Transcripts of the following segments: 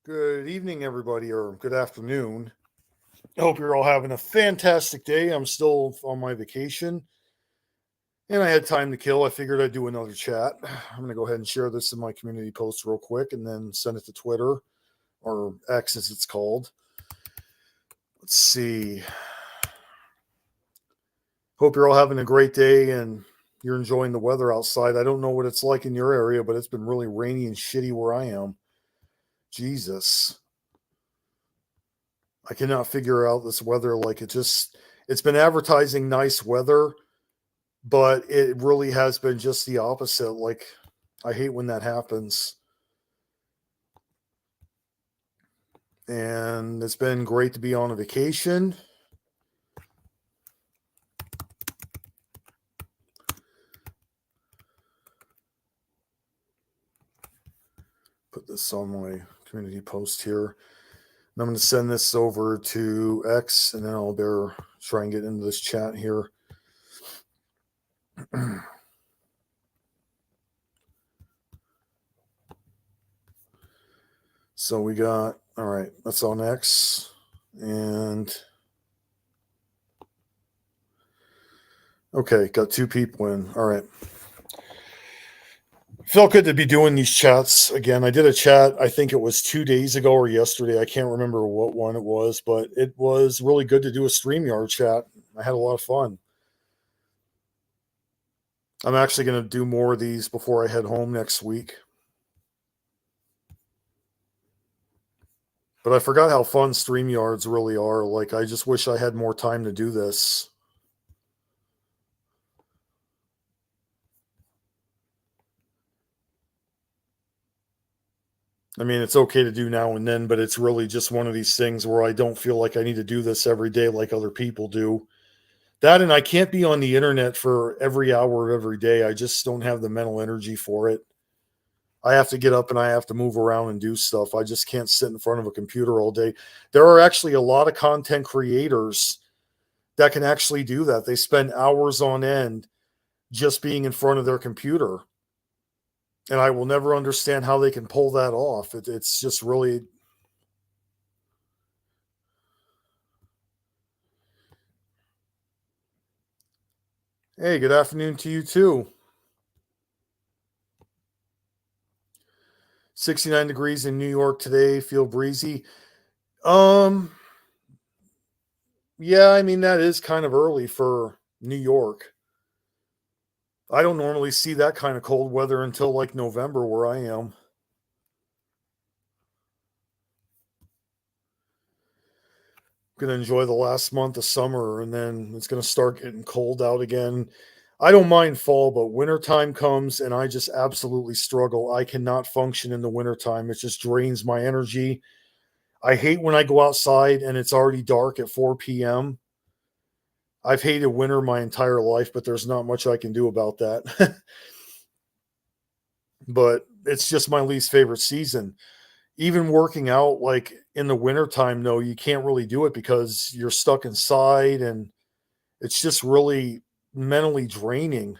Good evening, everybody, or good afternoon. I hope you're all having a fantastic day. I'm still on my vacation and I had time to kill. I figured I'd do another chat. I'm going to go ahead and share this in my community post real quick and then send it to Twitter, or X as it's called. Let's see. Hope you're all having a great day and you're enjoying the weather outside. I don't know what it's like in your area, but it's been really rainy and shitty where I am. Jesus. I cannot figure out this weather. It's been advertising nice weather, but it really has been just the opposite. Like, I hate when that happens. And it's been great to be on a vacation. Put this on my community post here. And I'm going to send this over to X, and then I'll better try and get into this chat here. So we got, all right, that's on X. And okay, got 2 people in. All right. Felt good to be doing these chats again. I did a chat, I think it was 2 days ago or yesterday. I can't remember what one it was, but it was really good to do a StreamYard chat. I had a lot of fun. I'm actually going to do more of these before I head home next week. But I forgot how fun StreamYards really are. Like, I just wish I had more time to do this. I mean, it's okay to do now and then, but it's really just one of these things where I don't feel like I need to do this every day like other people do. That, and I can't be on the internet for every hour of every day. I just don't have the mental energy for it. I have to get up and I have to move around and do stuff. I just can't sit in front of a computer all day. There are actually a lot of content creators that can actually do that. They spend hours on end just being in front of their computer. And I will never understand how they can pull that off. It's just really. Hey, good afternoon to you too. 69 degrees in New York today. Feel breezy. Yeah, I mean, that is kind of early for New York. I don't normally see that kind of cold weather until like November where I am. Gonna enjoy the last month of summer, and then it's gonna start getting cold out again. I don't mind fall, but wintertime comes and I just absolutely struggle. I cannot function in the wintertime. It just drains my energy. I hate when I go outside and it's already dark at 4 p.m. I've hated winter my entire life, but there's not much I can do about that. But it's just my least favorite season. Even working out like in the wintertime, though, you can't really do it because you're stuck inside and it's just really mentally draining.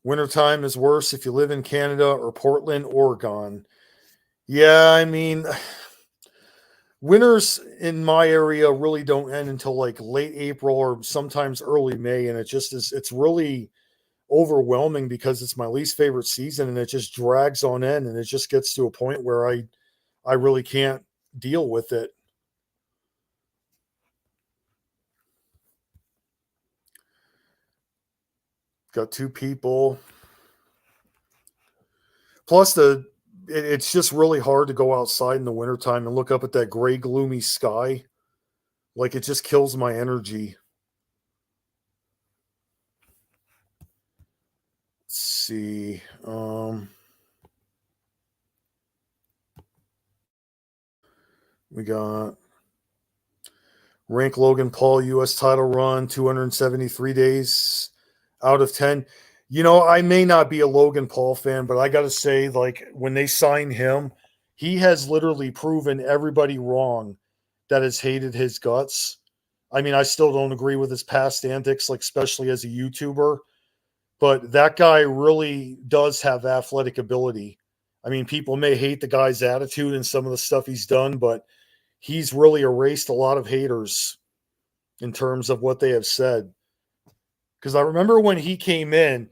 Wintertime is worse if you live in Canada or Portland, Oregon. Yeah, I mean, winters in my area really don't end until like late April or sometimes early May. And it's really overwhelming because it's my least favorite season and it just drags on end and it just gets to a point where I really can't deal with it. Got 2 people. Plus it's just really hard to go outside in the wintertime and look up at that gray gloomy sky. Like, it just kills my energy. Let's see. We got rank Logan Paul US title run 273 days out of 10. You know, I may not be a Logan Paul fan, but I got to say, like, when they signed him, he has literally proven everybody wrong that has hated his guts. I mean, I still don't agree with his past antics, like especially as a YouTuber, but that guy really does have athletic ability. I mean, people may hate the guy's attitude and some of the stuff he's done, but he's really erased a lot of haters in terms of what they have said. Because I remember when he came in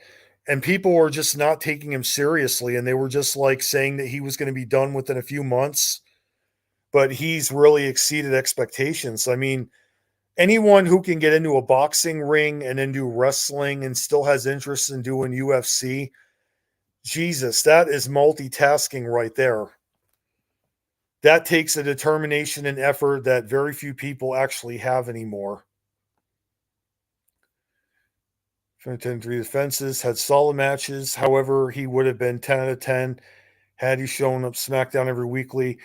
and people were just not taking him seriously and they were just like saying that he was going to be done within a few months, but he's really exceeded expectations. I mean, anyone who can get into a boxing ring and then do wrestling and still has interest in doing UFC, Jesus, that is multitasking right there. That takes a determination and effort that very few people actually have anymore. 10 3 defenses, had solid matches. However, he would have been 10 out of 10 had he shown up SmackDown every weekly.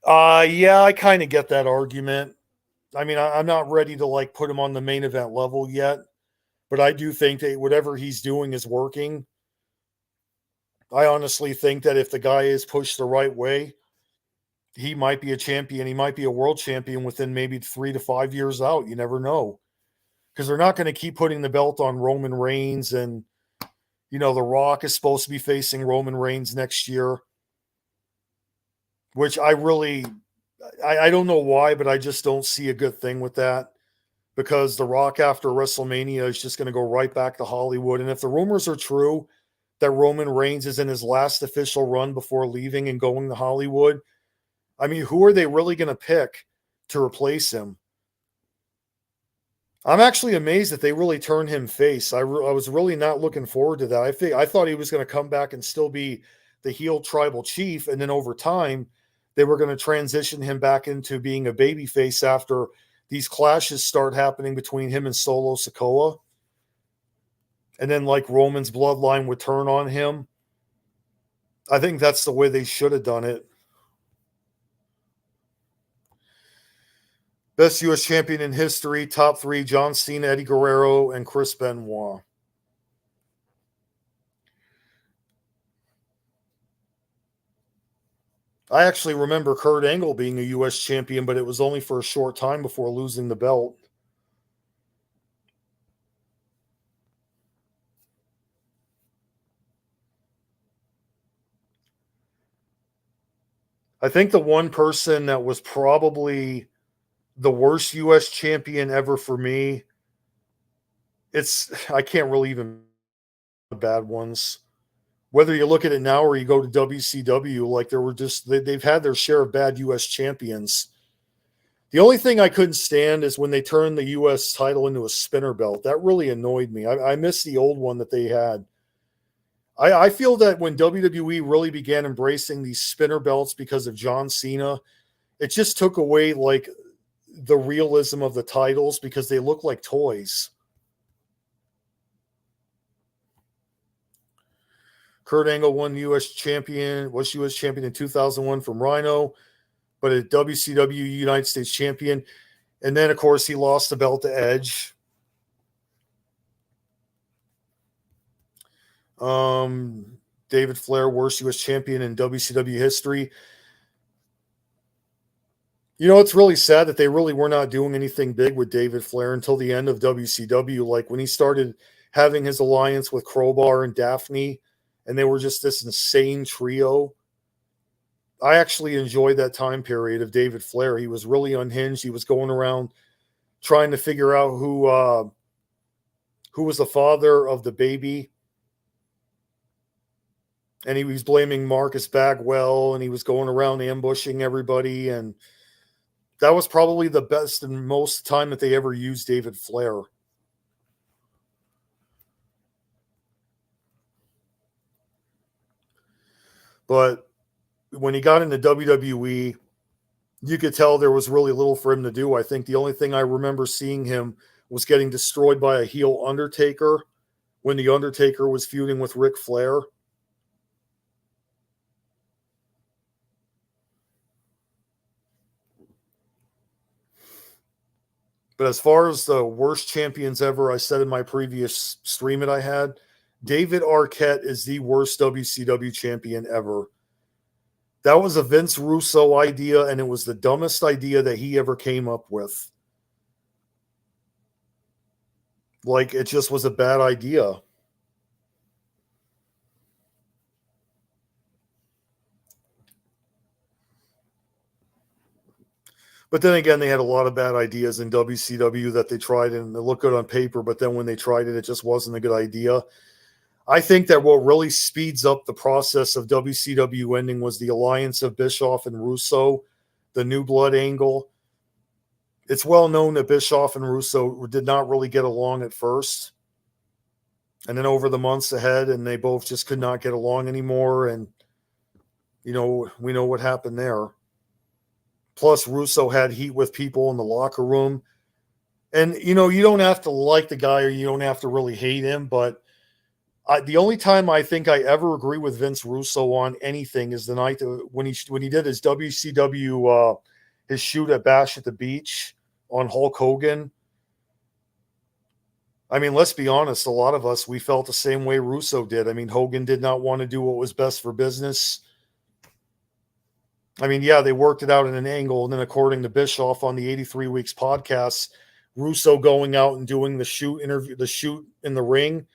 Yeah, I kind of get that argument. I mean, I'm not ready to like put him on the main event level yet, but I do think that whatever he's doing is working. I honestly think that if the guy is pushed the right way, he might be a champion. He might be a world champion within maybe 3 to 5 years out. You never know. Because they're not going to keep putting the belt on Roman Reigns. And, you know, The Rock is supposed to be facing Roman Reigns next year, which I don't know why, but I just don't see a good thing with that. Because The Rock after WrestleMania is just going to go right back to Hollywood. And if the rumors are true that Roman Reigns is in his last official run before leaving and going to Hollywood, I mean, who are they really going to pick to replace him? I'm actually amazed that they really turned him face. I was really not looking forward to that. I thought he was going to come back and still be the heel tribal chief, and then over time, they were going to transition him back into being a babyface after these clashes start happening between him and Solo Sikoa. And then, like, Roman's bloodline would turn on him. I think that's the way they should have done it. Best U.S. champion in history, top 3, John Cena, Eddie Guerrero, and Chris Benoit. I actually remember Kurt Angle being a U.S. champion, but it was only for a short time before losing the belt. I think the one person that was probably the worst U.S. champion ever for me, I can't really even the bad ones. Whether you look at it now or you go to WCW, like they've had their share of bad U.S. champions. The only thing I couldn't stand is when they turned the U.S. title into a spinner belt. That really annoyed me. I miss the old one that they had. I feel that when WWE really began embracing these spinner belts because of John Cena, it just took away like the realism of the titles because they look like toys. Kurt Angle was U.S. champion in 2001 from Rhino, but a WCW United States champion. And then, of course, he lost the belt to Edge. David Flair, worst U.S. champion in WCW history. You know, it's really sad that they really were not doing anything big with David Flair until the end of WCW. Like when he started having his alliance with Crowbar and Daphne, and they were just this insane trio. I actually enjoyed that time period of David Flair. He was really unhinged. He was going around trying to figure out who was the father of the baby. And he was blaming Marcus Bagwell, and he was going around ambushing everybody. And that was probably the best and most time that they ever used David Flair. But when he got into WWE, you could tell there was really little for him to do. I think the only thing I remember seeing him was getting destroyed by a heel Undertaker when the Undertaker was feuding with Ric Flair. But as far as the worst champions ever, I said in my previous stream that I had, David Arquette is the worst WCW champion ever. That was a Vince Russo idea, and it was the dumbest idea that he ever came up with. Like, it just was a bad idea. But then again, they had a lot of bad ideas in WCW that they tried and they look good on paper, but then when they tried it, it just wasn't a good idea. I think that what really speeds up the process of WCW ending was the alliance of Bischoff and Russo, the New Blood angle. It's well known that Bischoff and Russo did not really get along at first. And then over the months ahead, and they both just could not get along anymore. And, we know what happened there. Plus, Russo had heat with people in the locker room. And, you don't have to like the guy or you don't have to really hate him. But the only time I think I ever agree with Vince Russo on anything is the night when he did his WCW, his shoot at Bash at the Beach on Hulk Hogan. I mean, let's be honest. A lot of us, we felt the same way Russo did. I mean, Hogan did not want to do what was best for business. I mean, yeah, they worked it out in an angle. And then according to Bischoff on the 83 Weeks podcast, Russo going out and doing the shoot in the ring,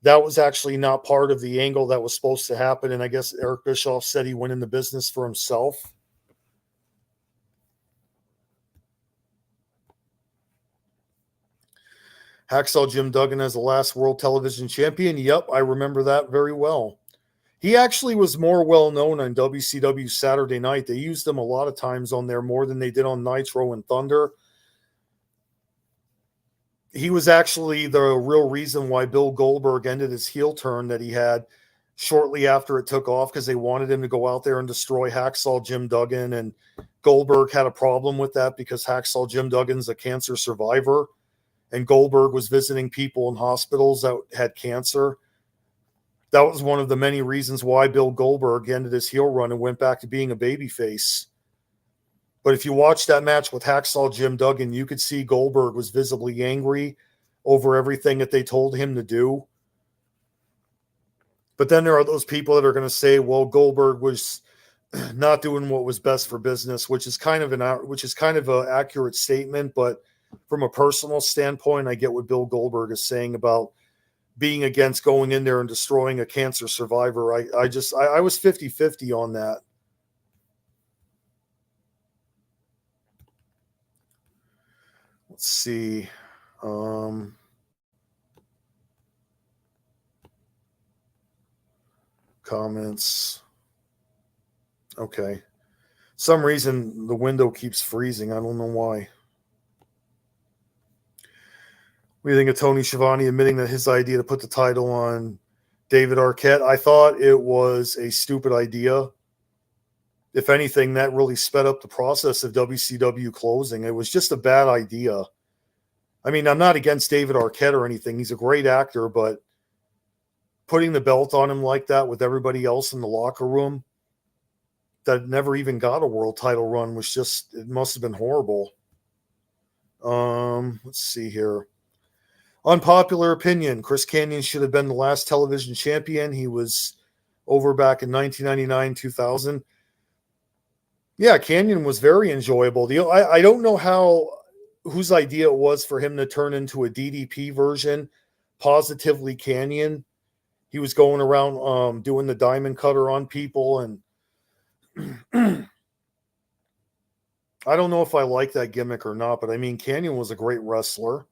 that was actually not part of the angle that was supposed to happen. And I guess Eric Bischoff said he went in the business for himself. Hacksaw Jim Duggan as the last world television champion. Yep, I remember that very well. He actually was more well known on WCW Saturday Night. They used him a lot of times on there more than they did on Nitro and Thunder. He was actually the real reason why Bill Goldberg ended his heel turn that he had shortly after it took off, because they wanted him to go out there and destroy Hacksaw Jim Duggan. And Goldberg had a problem with that because Hacksaw Jim Duggan's a cancer survivor. And Goldberg was visiting people in hospitals that had cancer. That was one of the many reasons why Bill Goldberg ended his heel run and went back to being a babyface. But if you watch that match with Hacksaw Jim Duggan, you could see Goldberg was visibly angry over everything that they told him to do. But then there are those people that are going to say, well, Goldberg was not doing what was best for business, which is kind of an accurate statement. But from a personal standpoint, I get what Bill Goldberg is saying about being against going in there and destroying a cancer survivor. I was 50-50 on that. Let's see. Comments. Okay. Some reason the window keeps freezing. I don't know why. What do you think of Tony Schiavone admitting that his idea to put the title on David Arquette? I thought it was a stupid idea. If anything, that really sped up the process of WCW closing. It was just a bad idea. I mean, I'm not against David Arquette or anything. He's a great actor, but putting the belt on him like that with everybody else in the locker room that never even got a world title run was just, it must have been horrible. Let's see here. Unpopular opinion. Chris Kanyon should have been the last television champion. He was over back in 1999, 2000. Yeah, Kanyon was very enjoyable. I don't know whose idea it was for him to turn into a DDP version, Positively Kanyon. He was going around doing the diamond cutter on people, and I don't know if I like that gimmick or not, but I mean, Kanyon was a great wrestler.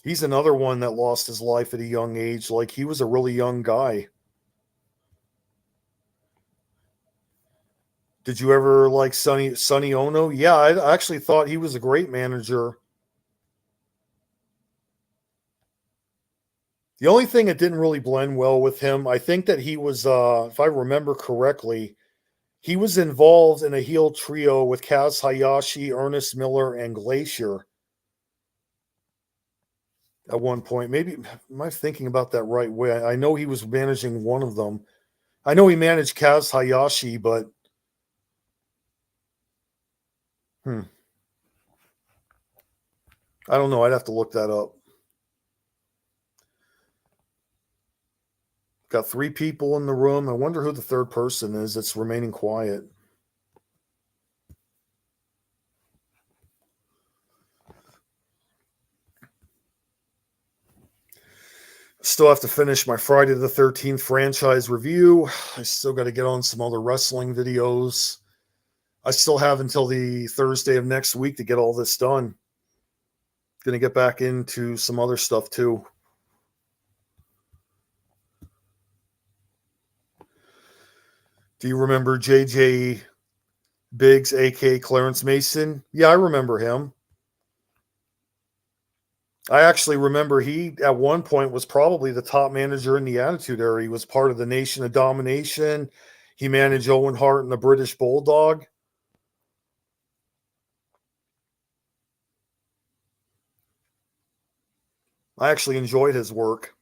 He's another one that lost his life at a young age. Like, he was a really young guy. Did you ever like Sonny Ono? Yeah, I actually thought he was a great manager. The only thing that didn't really blend well with him, I think that he was, if I remember correctly, he was involved in a heel trio with Kaz Hayashi, Ernest Miller, and Glacier at one point. Maybe, am I thinking about that right way? I know he was managing one of them. I know he managed Kaz Hayashi, but I don't know. I'd have to look that up. Got 3 people in the room. I wonder who the third person is that's remaining quiet. Still have to finish my Friday the 13th franchise review. I still got to get on some other wrestling videos. I still have until the Thursday of next week to get all this done. Going to get back into some other stuff too. Do you remember JJ Biggs, aka Clarence Mason? Yeah, I remember him. I actually remember he, at one point, was probably the top manager in the Attitude Era. He was part of the Nation of Domination. He managed Owen Hart and the British Bulldog. I actually enjoyed his work.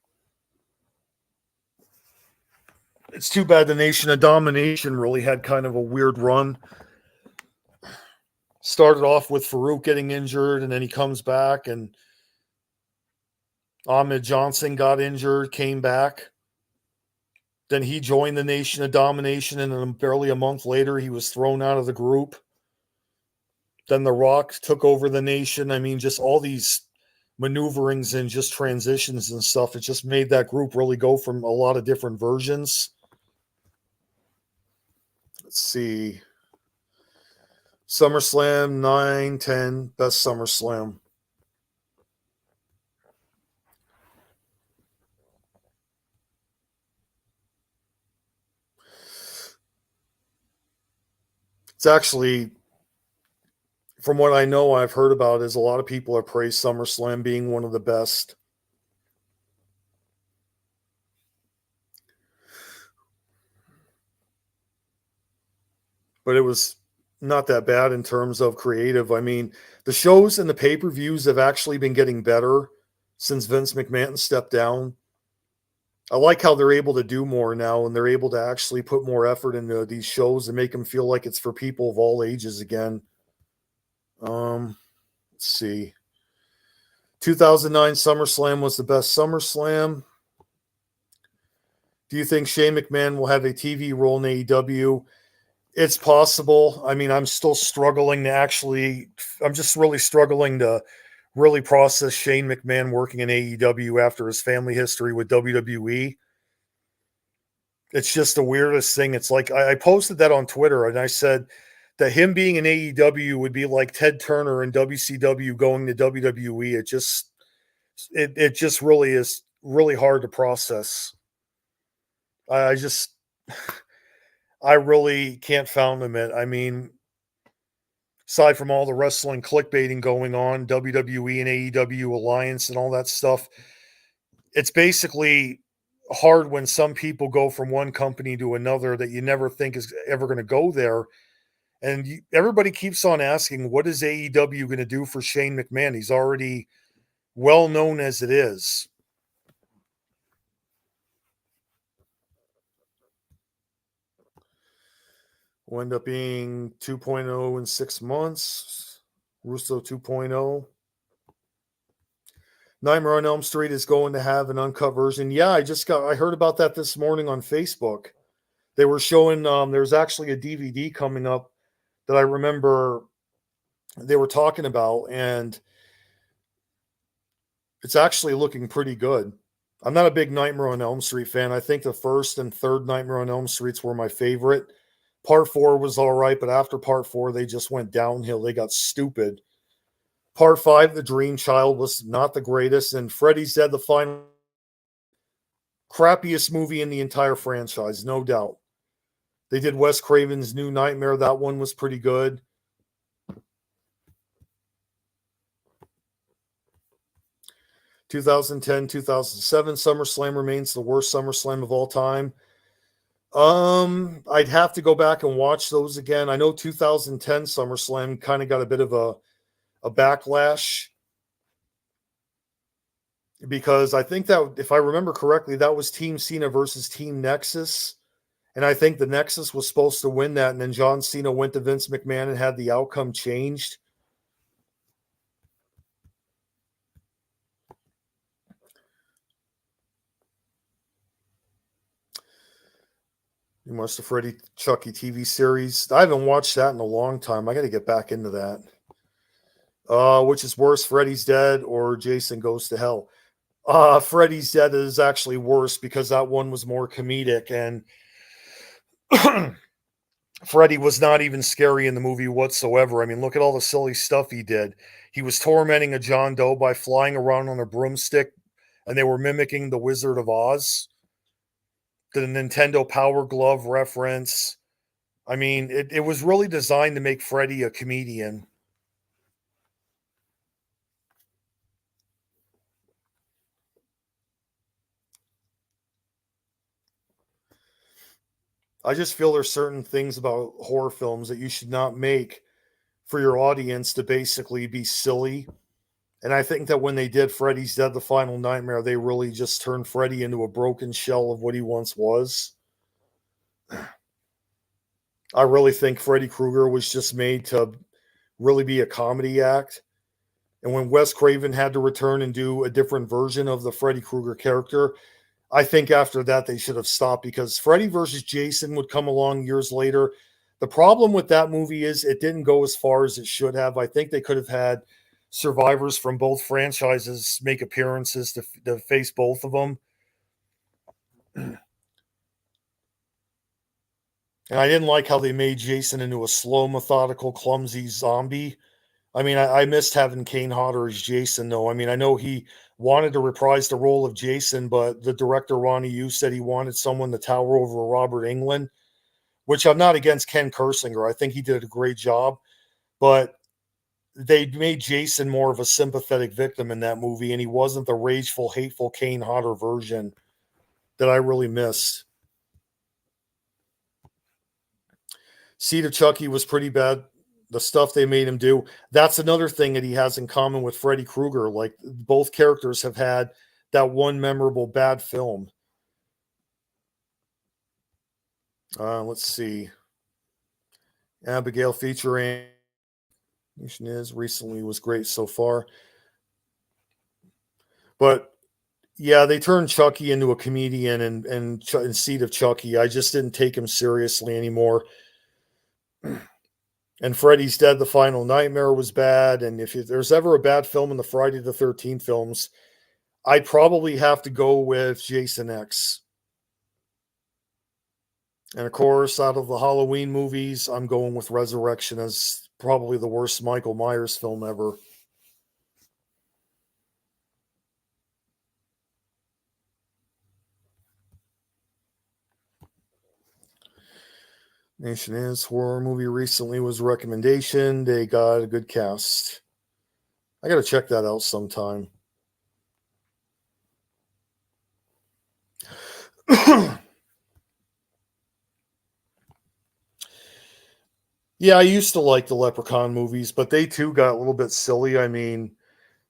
It's too bad the Nation of Domination really had kind of a weird run. Started off with Farouk getting injured, and then he comes back, and Ahmed Johnson got injured, came back. Then he joined the Nation of Domination, and then barely a month later, he was thrown out of the group. Then The Rock took over the Nation. I mean, just all these maneuverings and just transitions and stuff. It just made that group really go from a lot of different versions. Let's see. SummerSlam 9, 10, best SummerSlam. It's actually, from what I know, I've heard about, is a lot of people have praised SummerSlam being one of the best. But it was not that bad in terms of creative. I mean, the shows and the pay-per-views have actually been getting better since Vince McMahon stepped down. I like how they're able to do more now, and they're able to actually put more effort into these shows and make them feel like it's for people of all ages again. Let's see. 2009 SummerSlam was the best SummerSlam. Do you think Shane McMahon will have a TV role in AEW? It's possible. I mean, I'm still struggling to I'm just really struggling to really process Shane McMahon working in AEW after his family history with WWE. It's just the weirdest thing. It's like I posted that on Twitter, and I said that him being in AEW would be like Ted Turner in WCW going to WWE. It just really is really hard to process. I just I really can't fathom it. I mean, aside from all the wrestling clickbaiting going on, WWE and AEW alliance and all that stuff, it's basically hard when some people go from one company to another that you never think is ever going to go there. And everybody keeps on asking, what is AEW going to do for Shane McMahon? He's already well known as it is. Will end up being 2.0 in 6 months. Russo 2.0. Nightmare on Elm Street is going to have an uncut version. Yeah, I heard about that this morning on Facebook. They were showing there's actually a DVD coming up that I remember they were talking about, and it's actually looking pretty good. I'm not a big Nightmare on Elm Street fan. I think the first and third Nightmare on Elm Streets were my favorite. Part 4 was all right, but after part 4, they just went downhill. They got stupid. Part 5, The Dream Child, was not the greatest, and Freddy's Dead, the final crappiest movie in the entire franchise, no doubt. They did Wes Craven's New Nightmare. That one was pretty good. (2010, 2007) SummerSlam remains the worst SummerSlam of all time. I'd have to go back and watch those again. I know 2010 SummerSlam kind of got a bit of a backlash because I think that, if I remember correctly, that was Team Cena versus Team Nexus. And I think the Nexus was supposed to win that. And then John Cena went to Vince McMahon and had the outcome changed. You watched the Freddy Chucky TV series. I haven't watched that in a long time. I got to get back into that. Which is worse, Freddy's Dead or Jason Goes to Hell? Freddy's Dead is actually worse because that one was more comedic, and Freddy was not even scary in the movie whatsoever. I mean, look at all the silly stuff he did. He was tormenting a John Doe by flying around on a broomstick, and they were mimicking the Wizard of Oz. The Nintendo Power Glove reference. I mean, it was really designed to make Freddy a comedian. I just feel there's certain things about horror films that you should not make for your audience to basically be silly. And I think that when they did Freddy's Dead: The Final Nightmare, they really just turned Freddy into a broken shell of what he once was. I really think Freddy Krueger was just made to really be a comedy act. And when Wes Craven had to return and do a different version of the Freddy Krueger character, I think after that they should have stopped because Freddy versus Jason would come along years later. The problem with that movie is it didn't go as far as it should have. I think they could have had survivors from both franchises make appearances to face both of them. And I didn't like how they made Jason into a slow, methodical, clumsy zombie. I mean, I missed having Kane Hodder as Jason, though. I mean, I know he wanted to reprise the role of Jason, but the director, Ronnie Yu, said he wanted someone to tower over Robert Englund, which I'm not against Ken Kersinger. I think he did a great job, but they made Jason more of a sympathetic victim in that movie, and he wasn't the rageful, hateful Kane Hodder version that I really missed. Seed of Chucky was pretty bad. The stuff they made him do. That's another thing that he has in common with Freddy Krueger. Like both characters have had that one memorable bad film. Let's see. Abigail featuring is recently was great so far. But yeah, they turned Chucky into a comedian and Seed of Chucky. I just didn't take him seriously anymore. And Freddy's Dead: The Final Nightmare was bad. And if there's ever a bad film in the Friday the 13th films, I'd probably have to go with Jason X. And of course, out of the Halloween movies, I'm going with Resurrection as probably the worst Michael Myers film ever. Nation is horror movie recently was a recommendation. They got a good cast. I got to check that out sometime. Yeah, I used to like the Leprechaun movies, but they too got a little bit silly. I mean,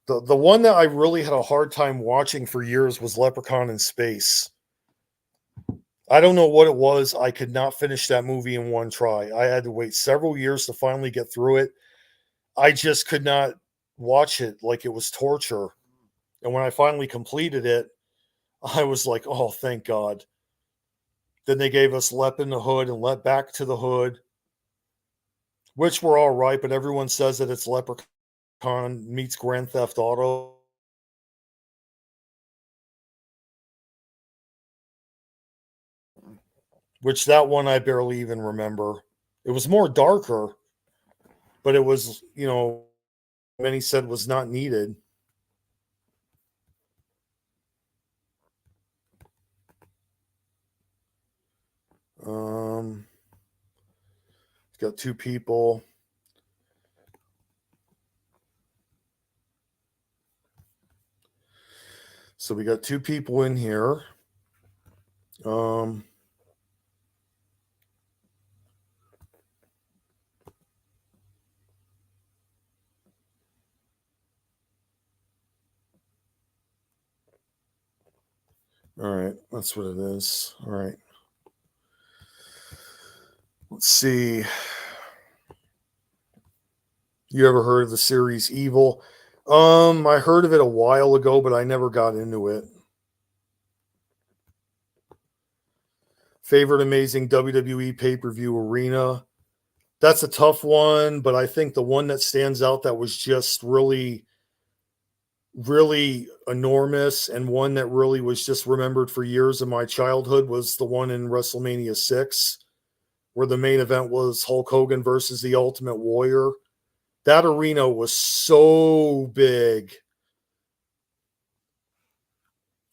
the one that I really had a hard time watching for years was Leprechaun in Space. I don't know what it was. I could not finish that movie in one try. I had to wait several years to finally get through it. I just could not watch it like it was torture. And when I finally completed it, I was like, oh, thank God. Then they gave us Lep in the Hood and Let Back to the Hood, which were all right, but everyone says that it's Leprechaun meets Grand Theft Auto. Which that one I barely even remember. It was more darker, but it was, many said was not needed. Um, got two people. So we got two people in here. All right, that's what it is. All right. Let's see. You ever heard of the series Evil? I heard of it a while ago, but I never got into it. Favorite amazing WWE pay-per-view arena? That's a tough one, but I think the one that stands out that was just really really enormous and one that really was just remembered for years in my childhood was the one in WrestleMania 6, where the main event was Hulk Hogan versus the Ultimate Warrior. That arena was so big.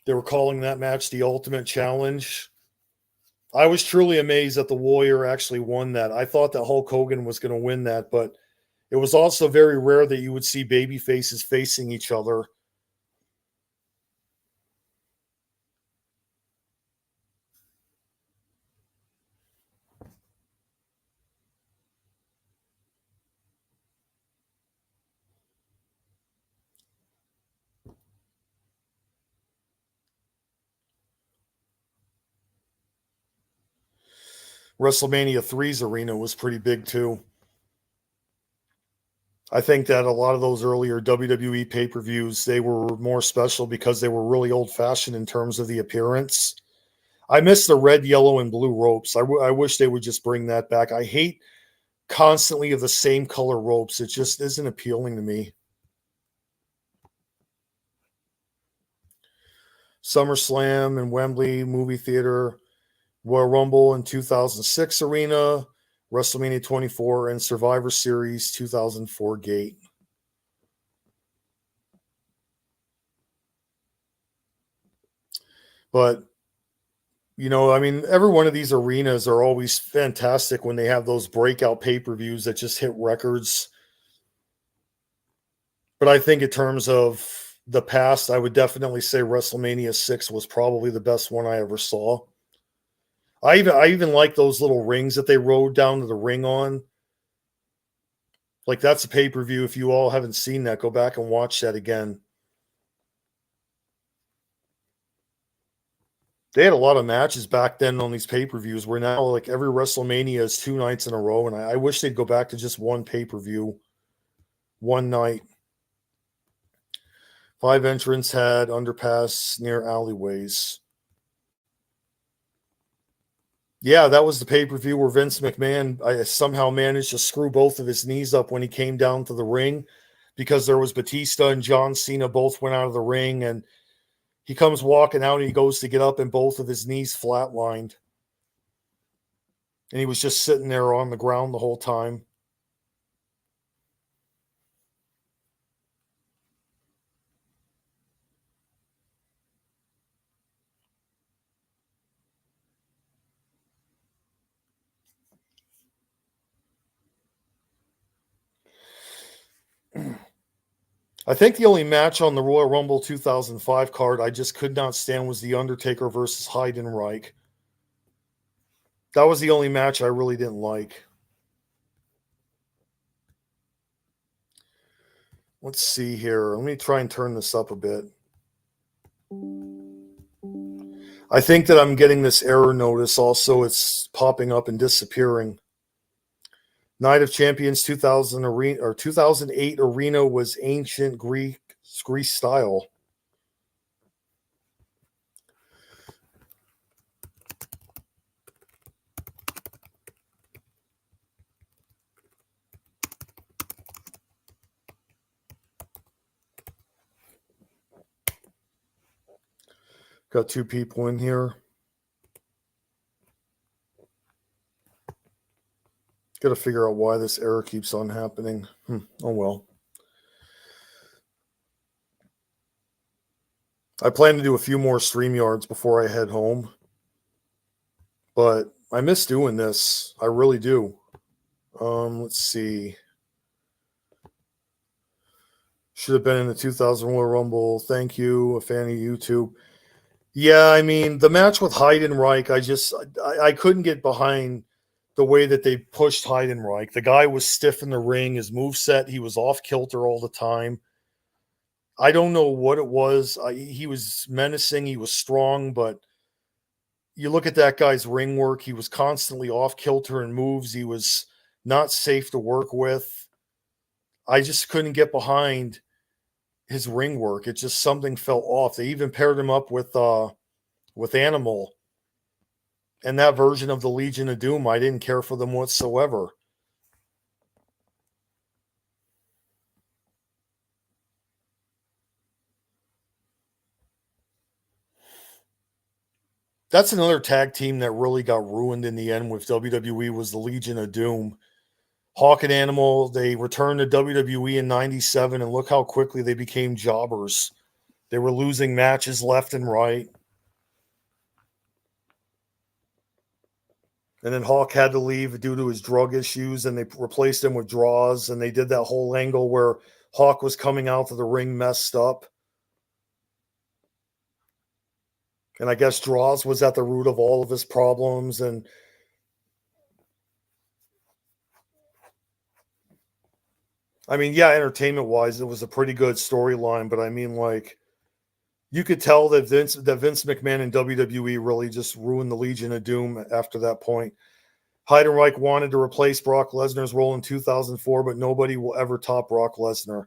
They were calling that match the Ultimate Challenge. I was truly amazed that the Warrior actually won that. I thought that Hulk Hogan was going to win that, but it was also very rare that you would see baby faces facing each other. WrestleMania 3's arena was pretty big too. I think that a lot of those earlier WWE pay-per-views, they were more special because they were really old-fashioned in terms of the appearance. I miss the red, yellow, and blue ropes. I wish they would just bring that back. I hate constantly of the same color ropes. It just isn't appealing to me. SummerSlam and Wembley movie theater, Royal Rumble in 2006 arena, WrestleMania 24, and Survivor Series 2004 gate. But, you know, I mean, every one of these arenas are always fantastic when they have those breakout pay-per-views that just hit records. But I think in terms of the past, I would definitely say WrestleMania 6 was probably the best one I ever saw. I even like those little rings that they rode down to the ring on. Like, that's a pay-per-view. If you all haven't seen that, go back and watch that again. They had a lot of matches back then on these pay-per-views where now like every WrestleMania is 2 nights in a row, and I wish they'd go back to just one pay-per-view, one night. 5 entrants had underpass near alleyways. Yeah, that was the pay-per-view where Vince McMahon somehow managed to screw both of his knees up when he came down to the ring, because there was Batista and John Cena both went out of the ring, and he comes walking out and he goes to get up and both of his knees flatlined. And he was just sitting there on the ground the whole time. I think the only match on the Royal Rumble 2005 card I just could not stand was The Undertaker versus Heidenreich. That was the only match I really didn't like. Let's see here. Let me try and turn this up a bit. I think that I'm getting this error notice also. It's popping up and disappearing. Night of Champions 2000 arena or 2008 arena was ancient Greece style. Got 2 people in here. Got to figure out why this error keeps on happening. Oh well. I plan to do a few more StreamYards before I head home. But I miss doing this. I really do. Let's see. Should have been in the 2000 Royal Rumble. Thank you. A fan of YouTube. Yeah, I mean, the match with Heidenreich, I couldn't get behind the way that they pushed Heidenreich. The guy was stiff in the ring. His moveset, he was off kilter all the time. I don't know what it was. He was menacing. He was strong, but you look at that guy's ring work. He was constantly off kilter in moves. He was not safe to work with. I just couldn't get behind his ring work. It just something fell off. They even paired him up with Animal. And that version of the Legion of Doom, I didn't care for them whatsoever. That's another tag team that really got ruined in the end with WWE was the Legion of Doom. Hawk and Animal, they returned to WWE in 97, and look how quickly they became jobbers. They were losing matches left and right. And then Hawk had to leave due to his drug issues, and they replaced him with Draws, and they did that whole angle where Hawk was coming out of the ring messed up. And I guess Draws was at the root of all of his problems. And I mean, yeah, entertainment wise, it was a pretty good storyline, but I mean, like, you could tell that Vince McMahon and WWE really just ruined the Legion of Doom after that point. Heidenreich wanted to replace Brock Lesnar's role in 2004, but nobody will ever top Brock Lesnar.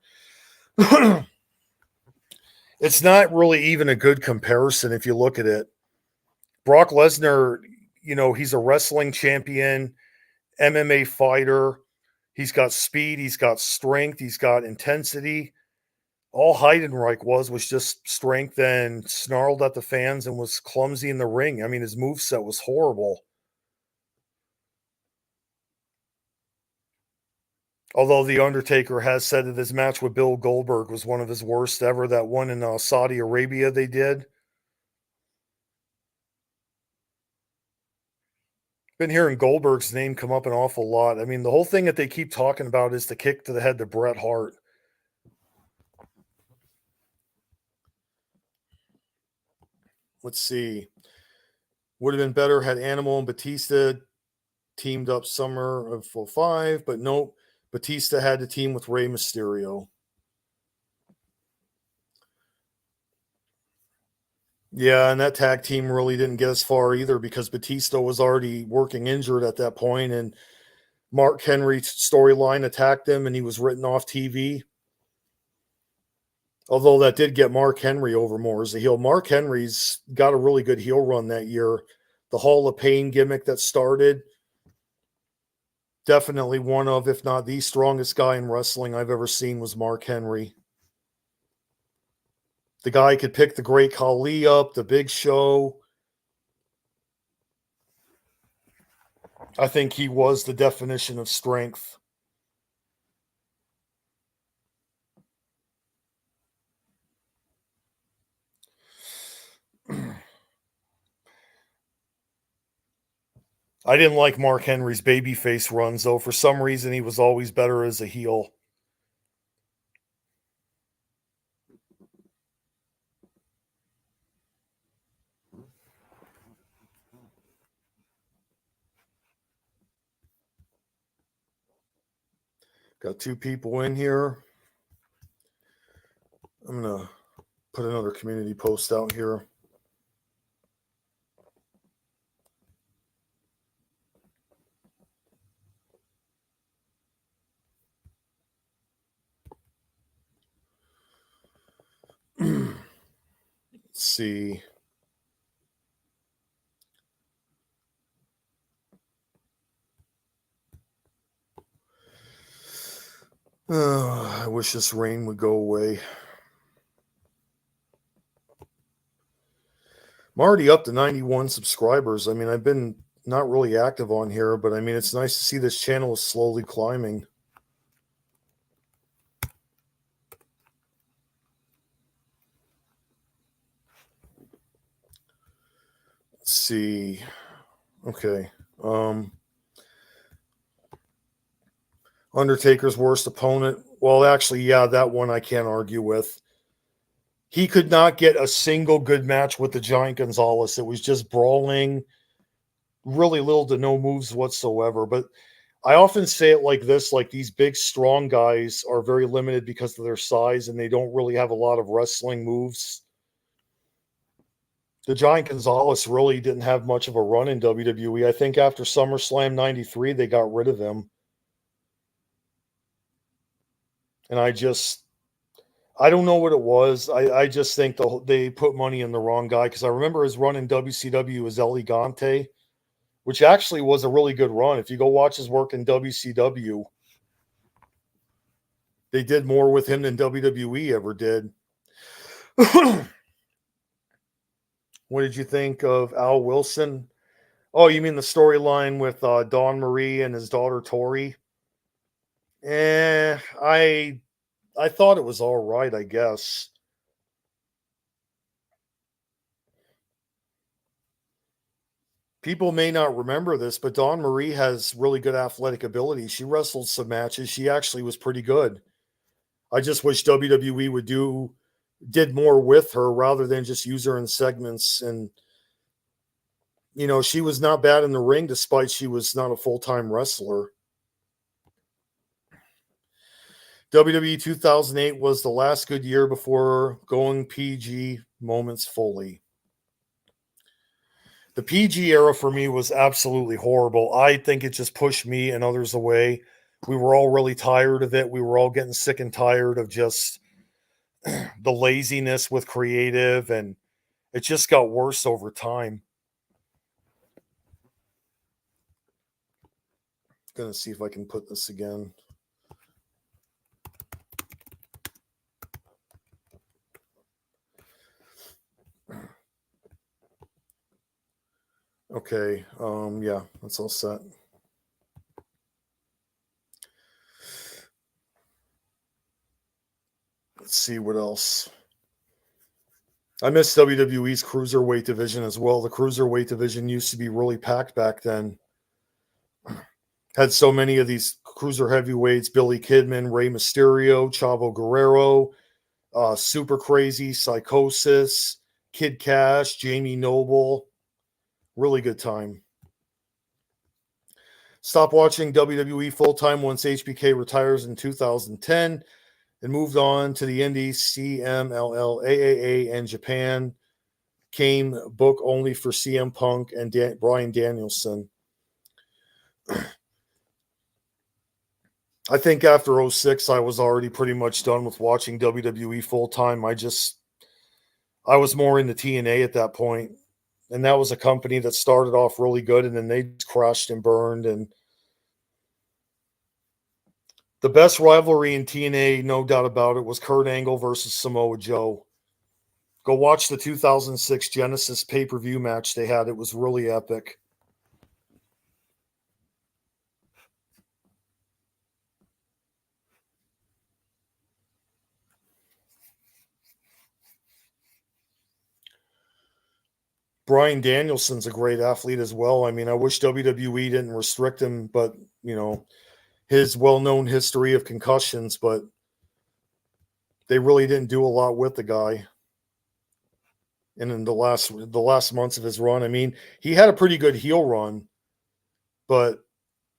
It's not really even a good comparison if you look at it. Brock Lesnar, he's a wrestling champion, MMA fighter. He's got speed, he's got strength, he's got intensity. All Heidenreich was just strength and snarled at the fans and was clumsy in the ring. I mean, his moveset was horrible. Although The Undertaker has said that his match with Bill Goldberg was one of his worst ever, that one in Saudi Arabia they did. Been hearing Goldberg's name come up an awful lot. I mean, the whole thing that they keep talking about is the kick to the head to Bret Hart. Let's see. Would have been better had Animal and Batista teamed up summer of 2005, but nope. Batista had to team with Rey Mysterio. Yeah, and that tag team really didn't get as far either because Batista was already working injured at that point, and Mark Henry's storyline attacked him, and he was written off TV. Although that did get Mark Henry over more as a heel. Mark Henry's got a really good heel run that year. The Hall of Pain gimmick that started, definitely one of, if not the strongest guy in wrestling I've ever seen was Mark Henry. The guy could pick the Great Khali up, the Big Show. I think he was the definition of strength. I didn't like Mark Henry's babyface runs, though. For some reason, he was always better as a heel. Got two people in here. I'm going to put another community post out here. Let's see. I wish this rain would go away. I'm already up to 91 subscribers. I mean, I've been not really active on here, but I mean, it's nice to see this channel is slowly climbing. Let's see. Okay. Undertaker's worst opponent. Well, actually, yeah, that one I can't argue with. He could not get a single good match with the Giant Gonzalez. It was just brawling, really little to no moves whatsoever. But I often say it like this, like these big, strong guys are very limited because of their size and they don't really have a lot of wrestling moves. The Giant Gonzalez really didn't have much of a run in WWE. I think after SummerSlam 93, they got rid of him. And I don't know what it was. I just think they put money in the wrong guy because I remember his run in WCW as El Gigante, which actually was a really good run. If you go watch his work in WCW, they did more with him than WWE ever did. What did you think of Al Wilson? Oh, you mean the storyline with Dawn Marie and his daughter Tori? Eh, I thought it was all right, I guess. People may not remember this, but Dawn Marie has really good athletic ability. She wrestled some matches. She actually was pretty good. I just wish WWE would did more with her rather than just use her in segments. And she was not bad in the ring despite she was not a full-time wrestler. WWE 2008 was the last good year before going PG moments fully. The PG era for me was absolutely horrible. I think it just pushed me and others away. We were all really tired of it. We were all getting sick and tired of just the laziness with creative, and it just got worse over time. Gonna see if I can put this again. Okay, yeah, that's all set. Let's see what else. I miss WWE's cruiserweight division as well. The cruiserweight division used to be really packed back then. Had so many of these cruiser heavyweights: Billy Kidman, Rey Mysterio, Chavo Guerrero, Super Crazy, Psychosis, Kid Cash, Jamie Noble. Really good time. Stopped watching WWE full time once HBK retires in 2010 and moved on to the Indies, CMLL, AAA, and Japan. Came book only for CM Punk and Bryan Danielson. I think after 06, I was already pretty much done with watching WWE full time. I was more into TNA at that point, and that was a company that started off really good, and then they crashed and burned. And the best rivalry in TNA, no doubt about it, was Kurt Angle versus Samoa Joe. Go watch the 2006 Genesis pay-per-view match they had. It was really epic. Bryan Danielson's a great athlete as well. I mean, I wish WWE didn't restrict him, but, his well-known history of concussions, but they really didn't do a lot with the guy. And in the last months of his run, I mean, he had a pretty good heel run, but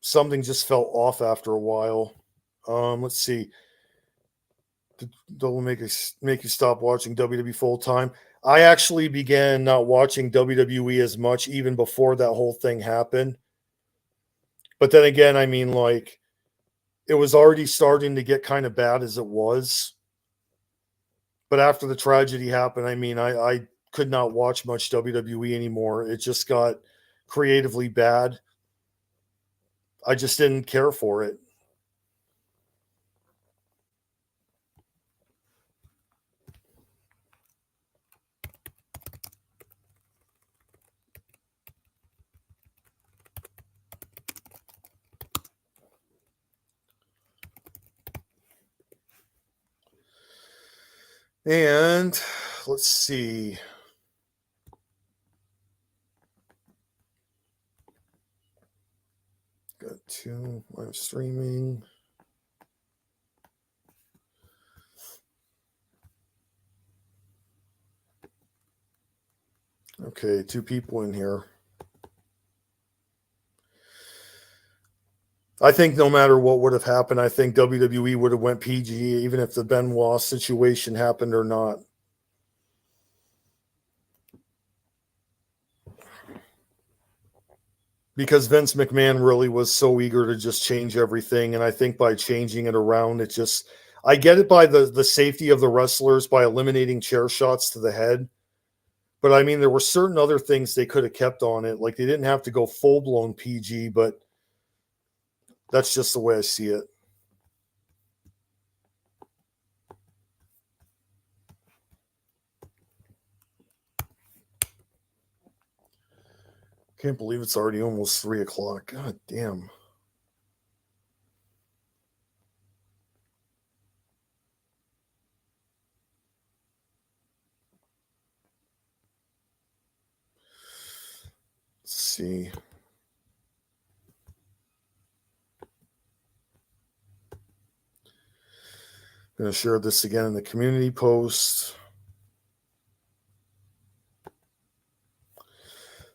something just fell off after a while. Let's see. Don't make you stop watching WWE full time. I actually began not watching WWE as much even before that whole thing happened. But then again, I mean, like, it was already starting to get kind of bad as it was. But after the tragedy happened, I mean, I could not watch much WWE anymore. It just got creatively bad. I just didn't care for it. And let's see. Got 2 live streaming. Okay, 2 people in here. I think no matter what would have happened, I think WWE would have went PG even if the Benoit situation happened or not. Because Vince McMahon really was so eager to just change everything. And I think by changing it around, I get it by the safety of the wrestlers by eliminating chair shots to the head. But I mean, there were certain other things they could have kept on it. Like they didn't have to go full blown PG, but that's just the way I see it. Can't believe it's already almost 3 o'clock. God damn. Let's see. I'm going to share this again in the community post.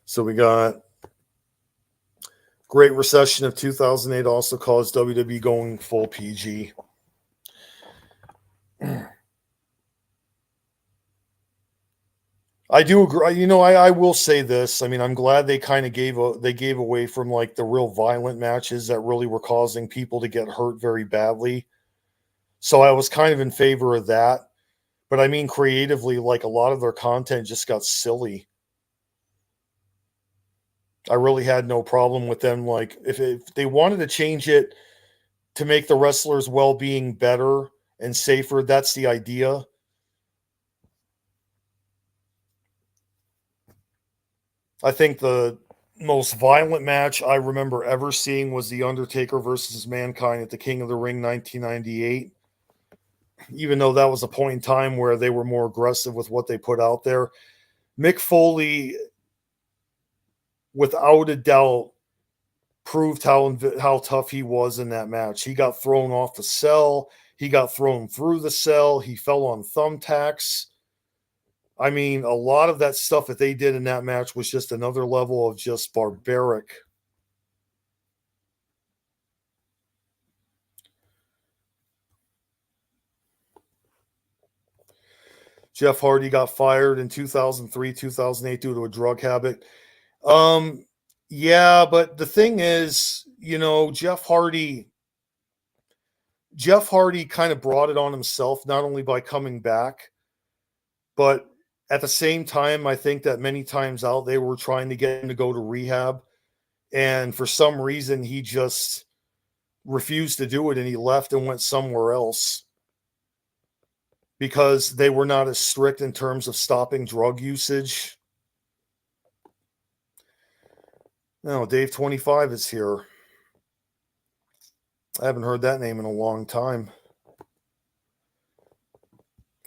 So we got Great Recession of 2008 also caused WWE going full PG. I do agree. You know, I will say this. I mean, I'm glad they kind of gave away from like the real violent matches that really were causing people to get hurt very badly. So I was kind of in favor of that. But I mean, creatively, like a lot of their content just got silly. I really had no problem with them. Like, if they wanted to change it to make the wrestlers' well being better and safer, that's the idea. I think the most violent match I remember ever seeing was The Undertaker versus Mankind at the King of the Ring 1998. Even though that was a point in time where they were more aggressive with what they put out there. Mick Foley, without a doubt, proved how tough he was in that match. He got thrown off the cell. He got thrown through the cell. He fell on thumbtacks. I mean, a lot of that stuff that they did in that match was just another level of just barbaric. Jeff Hardy got fired in 2003, 2008 due to a drug habit. Yeah, but the thing is, you know, Jeff Hardy kind of brought it on himself, not only by coming back, but at the same time, I think that many times out they were trying to get him to go to rehab. And for some reason, he just refused to do it and he left and went somewhere else because they were not as strict in terms of stopping drug usage. No, Dave 25 is here. I haven't heard that name in a long time.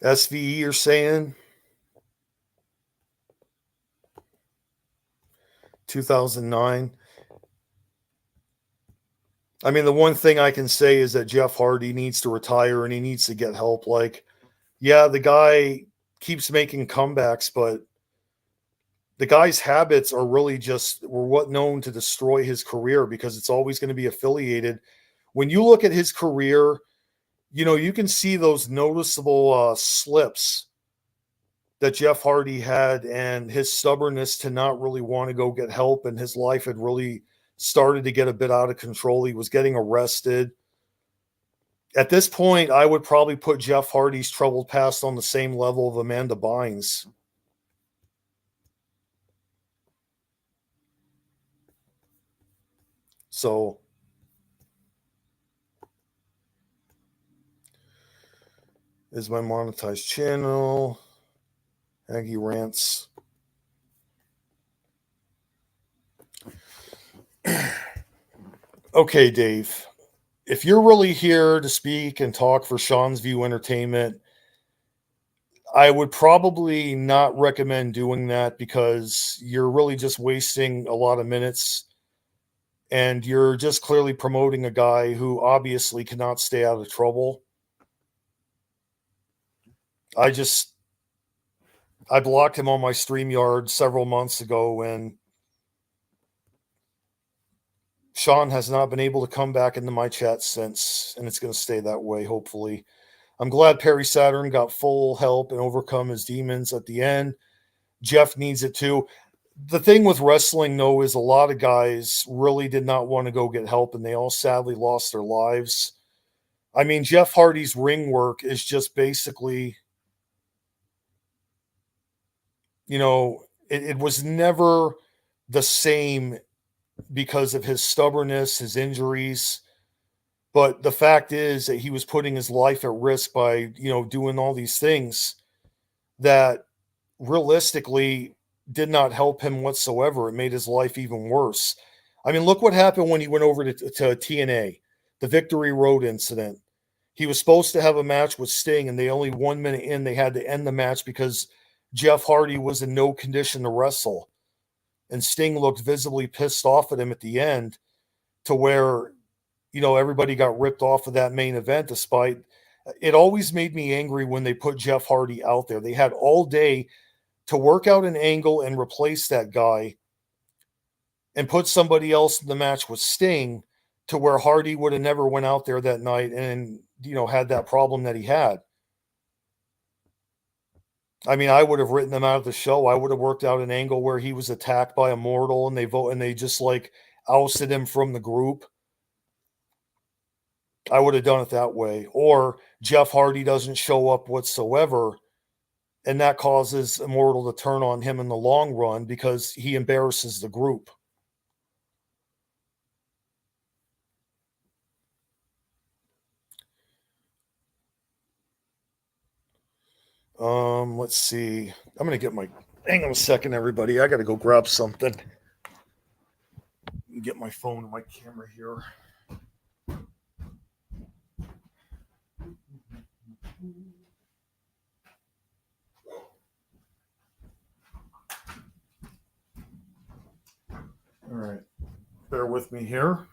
SVE, you're saying? 2009. I mean, the one thing I can say is that Jeff Hardy needs to retire and he needs to get help. Like, yeah, the guy keeps making comebacks, but the guy's habits are really were what known to destroy his career because it's always going to be affiliated. When you look at his career, you know, you can see those noticeable slips that Jeff Hardy had and his stubbornness to not really want to go get help. And his life had really started to get a bit out of control. He was getting arrested. At this point, I would probably put Jeff Hardy's troubled past on the same level of Amanda Bynes. So, is my monetized channel. Aggie Rants. Okay, Dave. If you're really here to speak and talk for Sean's View Entertainment, I would probably not recommend doing that because you're really just wasting a lot of minutes and you're just clearly promoting a guy who obviously cannot stay out of trouble. I blocked him on my StreamYard several months ago, and Sean has not been able to come back into my chat since, and it's going to stay that way, hopefully. I'm glad Perry Saturn got full help and overcome his demons at the end. Jeff needs it too. The thing with wrestling, though, is a lot of guys really did not want to go get help, and they all sadly lost their lives. I mean, Jeff Hardy's ring work is just basically, you know, it was never the same because of his stubbornness, his injuries. But the fact is that he was putting his life at risk by, you know, doing all these things that realistically did not help him whatsoever. It made his life even worse. I mean, look what happened when he went over to TNA, the Victory Road incident. He was supposed to have a match with Sting, and they only 1 minute in, they had to end the match because Jeff Hardy was in no condition to wrestle. And Sting looked visibly pissed off at him at the end, to where, everybody got ripped off of that main event. Despite it always made me angry when they put Jeff Hardy out there. They had all day to work out an angle and replace that guy and put somebody else in the match with Sting, to where Hardy would have never went out there that night and, had that problem that he had. I mean, I would have written them out of the show. I would have worked out an angle where he was attacked by Immortal and they just like ousted him from the group. I would have done it that way. Or Jeff Hardy doesn't show up whatsoever, and that causes Immortal to turn on him in the long run because he embarrasses the group. Let's see. I'm going to get hang on a second, everybody. I got to go grab something. Get my phone and my camera here. All right. Bear with me here.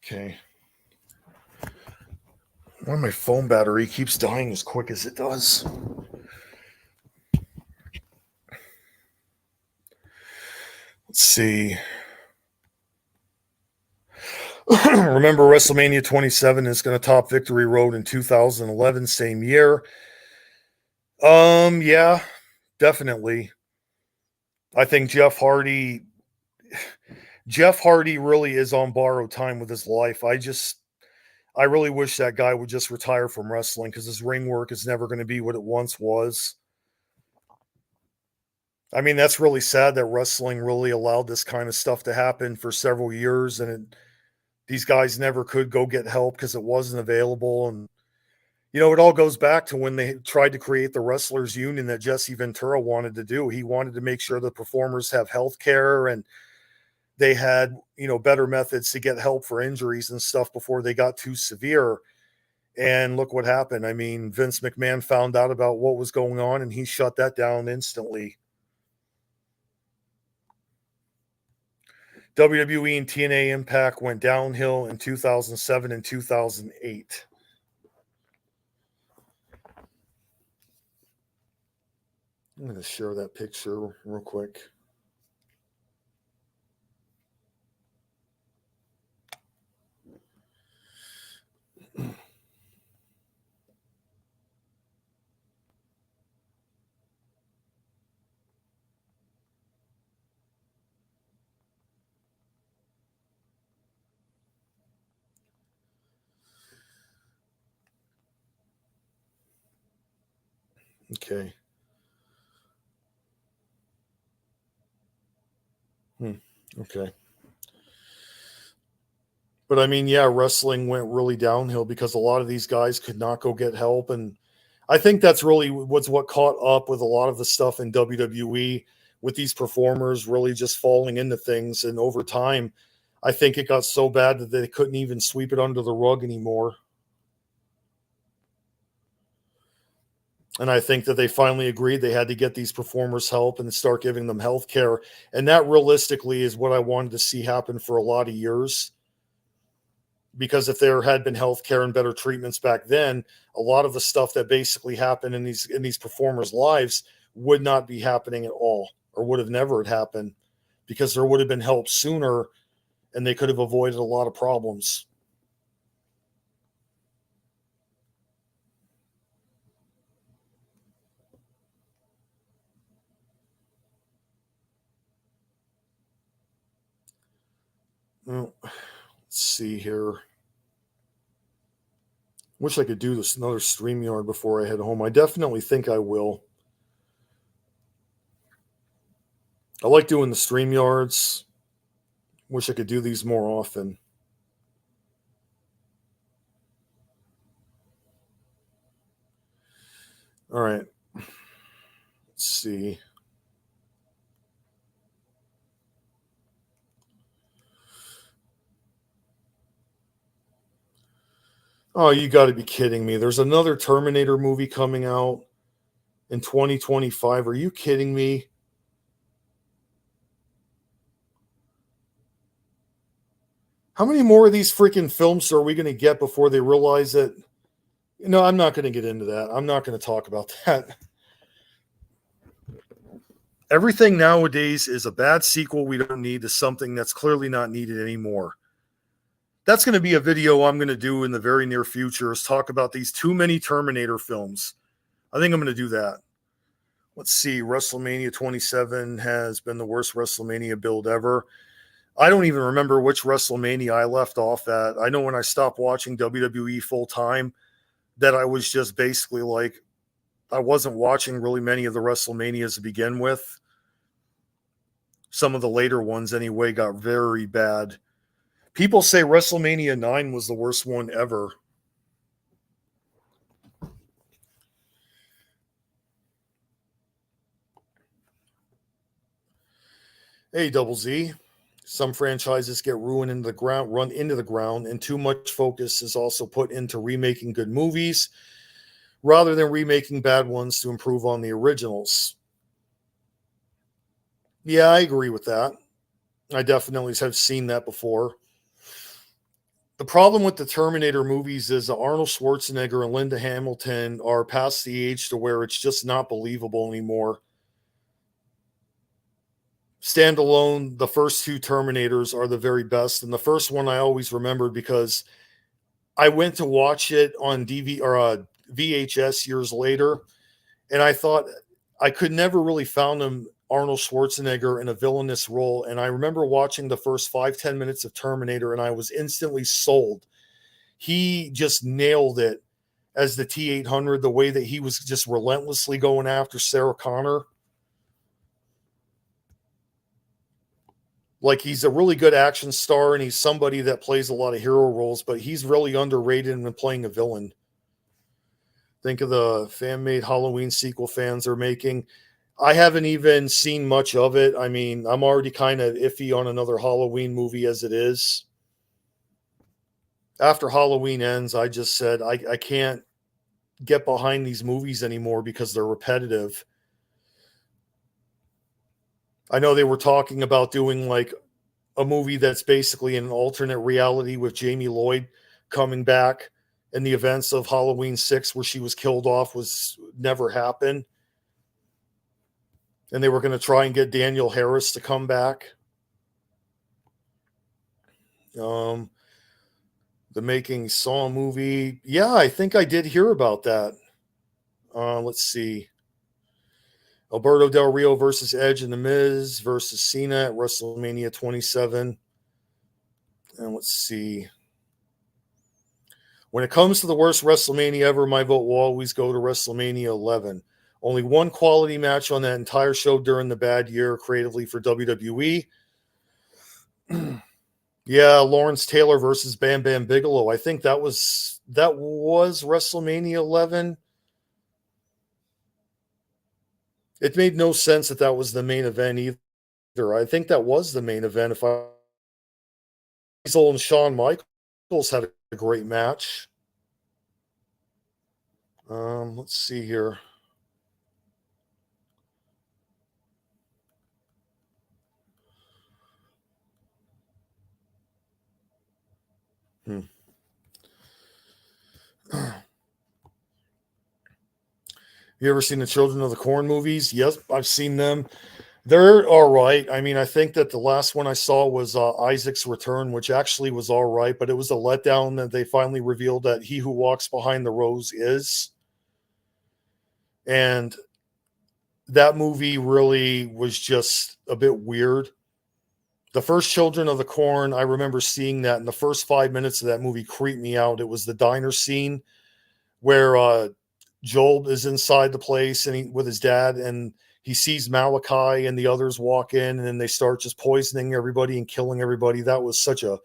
Okay. Why my phone battery keeps dying as quick as it does. Let's see. Remember, WrestleMania 27 is going to top Victory Road in 2011, same year. Yeah, definitely. I think Jeff Hardy really is on borrowed time with his life. I really wish that guy would just retire from wrestling, because his ring work is never going to be what it once was. I mean, that's really sad that wrestling really allowed this kind of stuff to happen for several years, and these guys never could go get help because it wasn't available. And, it all goes back to when they tried to create the Wrestlers Union that Jesse Ventura wanted to do. He wanted to make sure the performers have health care, and they had, better methods to get help for injuries and stuff before they got too severe. And look what happened. I mean, Vince McMahon found out about what was going on, and he shut that down instantly. WWE and TNA Impact went downhill in 2007 and 2008. I'm going to share that picture real quick. Okay. Okay. But I mean, yeah, wrestling went really downhill because a lot of these guys could not go get help. And I think that's really what caught up with a lot of the stuff in WWE, with these performers really just falling into things. And over time, I think it got so bad that they couldn't even sweep it under the rug anymore. And I think that they finally agreed they had to get these performers help and start giving them health care. And that realistically is what I wanted to see happen for a lot of years. Because if there had been health care and better treatments back then, a lot of the stuff that basically happened in these performers' lives would not be happening at all, or would have never happened, because there would have been help sooner and they could have avoided a lot of problems. Well, let's see here. Wish I could do this another StreamYard before I head home. I definitely think I will. I like doing the StreamYards. Wish I could do these more often. All right. Let's see. Oh, you got to be kidding me. There's another Terminator movie coming out in 2025. Are you kidding me? How many more of these freaking films are we going to get before they realize that? No, I'm not going to get into that. I'm not going to talk about that. Everything nowadays is a bad sequel we don't need to something that's clearly not needed anymore. That's going to be a video I'm going to do in the very near future is talk about these too many Terminator films. I think I'm going to do that. Let's see. WrestleMania 27 has been the worst WrestleMania build ever. I don't even remember which WrestleMania I left off at. I know when I stopped watching WWE full time that I was just basically like, I wasn't watching really many of the WrestleManias to begin with. Some of the later ones, anyway, got very bad. People say WrestleMania 9 was the worst one ever. Hey, Double Z. Some franchises get ruined into the ground, run into the ground, and too much focus is also put into remaking good movies rather than remaking bad ones to improve on the originals. Yeah, I agree with that. I definitely have seen that before. The problem with the Terminator movies is that Arnold Schwarzenegger and Linda Hamilton are past the age to where it's just not believable anymore. Standalone, the first two Terminators are the very best. And the first one I always remembered because I went to watch it on VHS years later, and I thought I could never really found him Arnold Schwarzenegger in a villainous role. And I remember watching the first 5-10 minutes of Terminator, and I was instantly sold. He just nailed it as the T-800, the way that he was just relentlessly going after Sarah Connor. Like, he's a really good action star, and he's somebody that plays a lot of hero roles, but he's really underrated in playing a villain. Think of the fan-made Halloween sequel fans are making. I haven't even seen much of it. I mean, I'm already kind of iffy on another Halloween movie as it is. After Halloween ends, I just said I can't get behind these movies anymore because they're repetitive. I know they were talking about doing like a movie that's basically an alternate reality with Jamie Lloyd coming back, and the events of Halloween 6 where she was killed off was never happened. And they were going to try and get Daniel Harris to come back. The Making Saw movie. Yeah, I think I did hear about that. Let's see. Alberto Del Rio versus Edge and The Miz versus Cena at WrestleMania 27. And let's see. When it comes to the worst WrestleMania ever, my vote will always go to WrestleMania 11. Only one quality match on that entire show during the bad year creatively for WWE. Yeah, Lawrence Taylor versus Bam Bam Bigelow. I think that was WrestleMania 11. It made no sense that that was the main event either. I think that was the main event. If I Diesel and Shawn Michaels had a great match. Let's see here. You ever seen the Children of the Corn movies? Yes, I've seen them. They're all right. I mean, I think that the last one I saw was Isaac's Return, which actually was all right, but it was a letdown that they finally revealed that he who walks behind the rose is. And that movie really was just a bit weird. The first Children of the Corn, I remember seeing that, and the first 5 minutes of that movie creeped me out. It was the diner scene where Joel is inside the place and with his dad, and he sees Malachi and the others walk in, and then they start just poisoning everybody and killing everybody. That was such a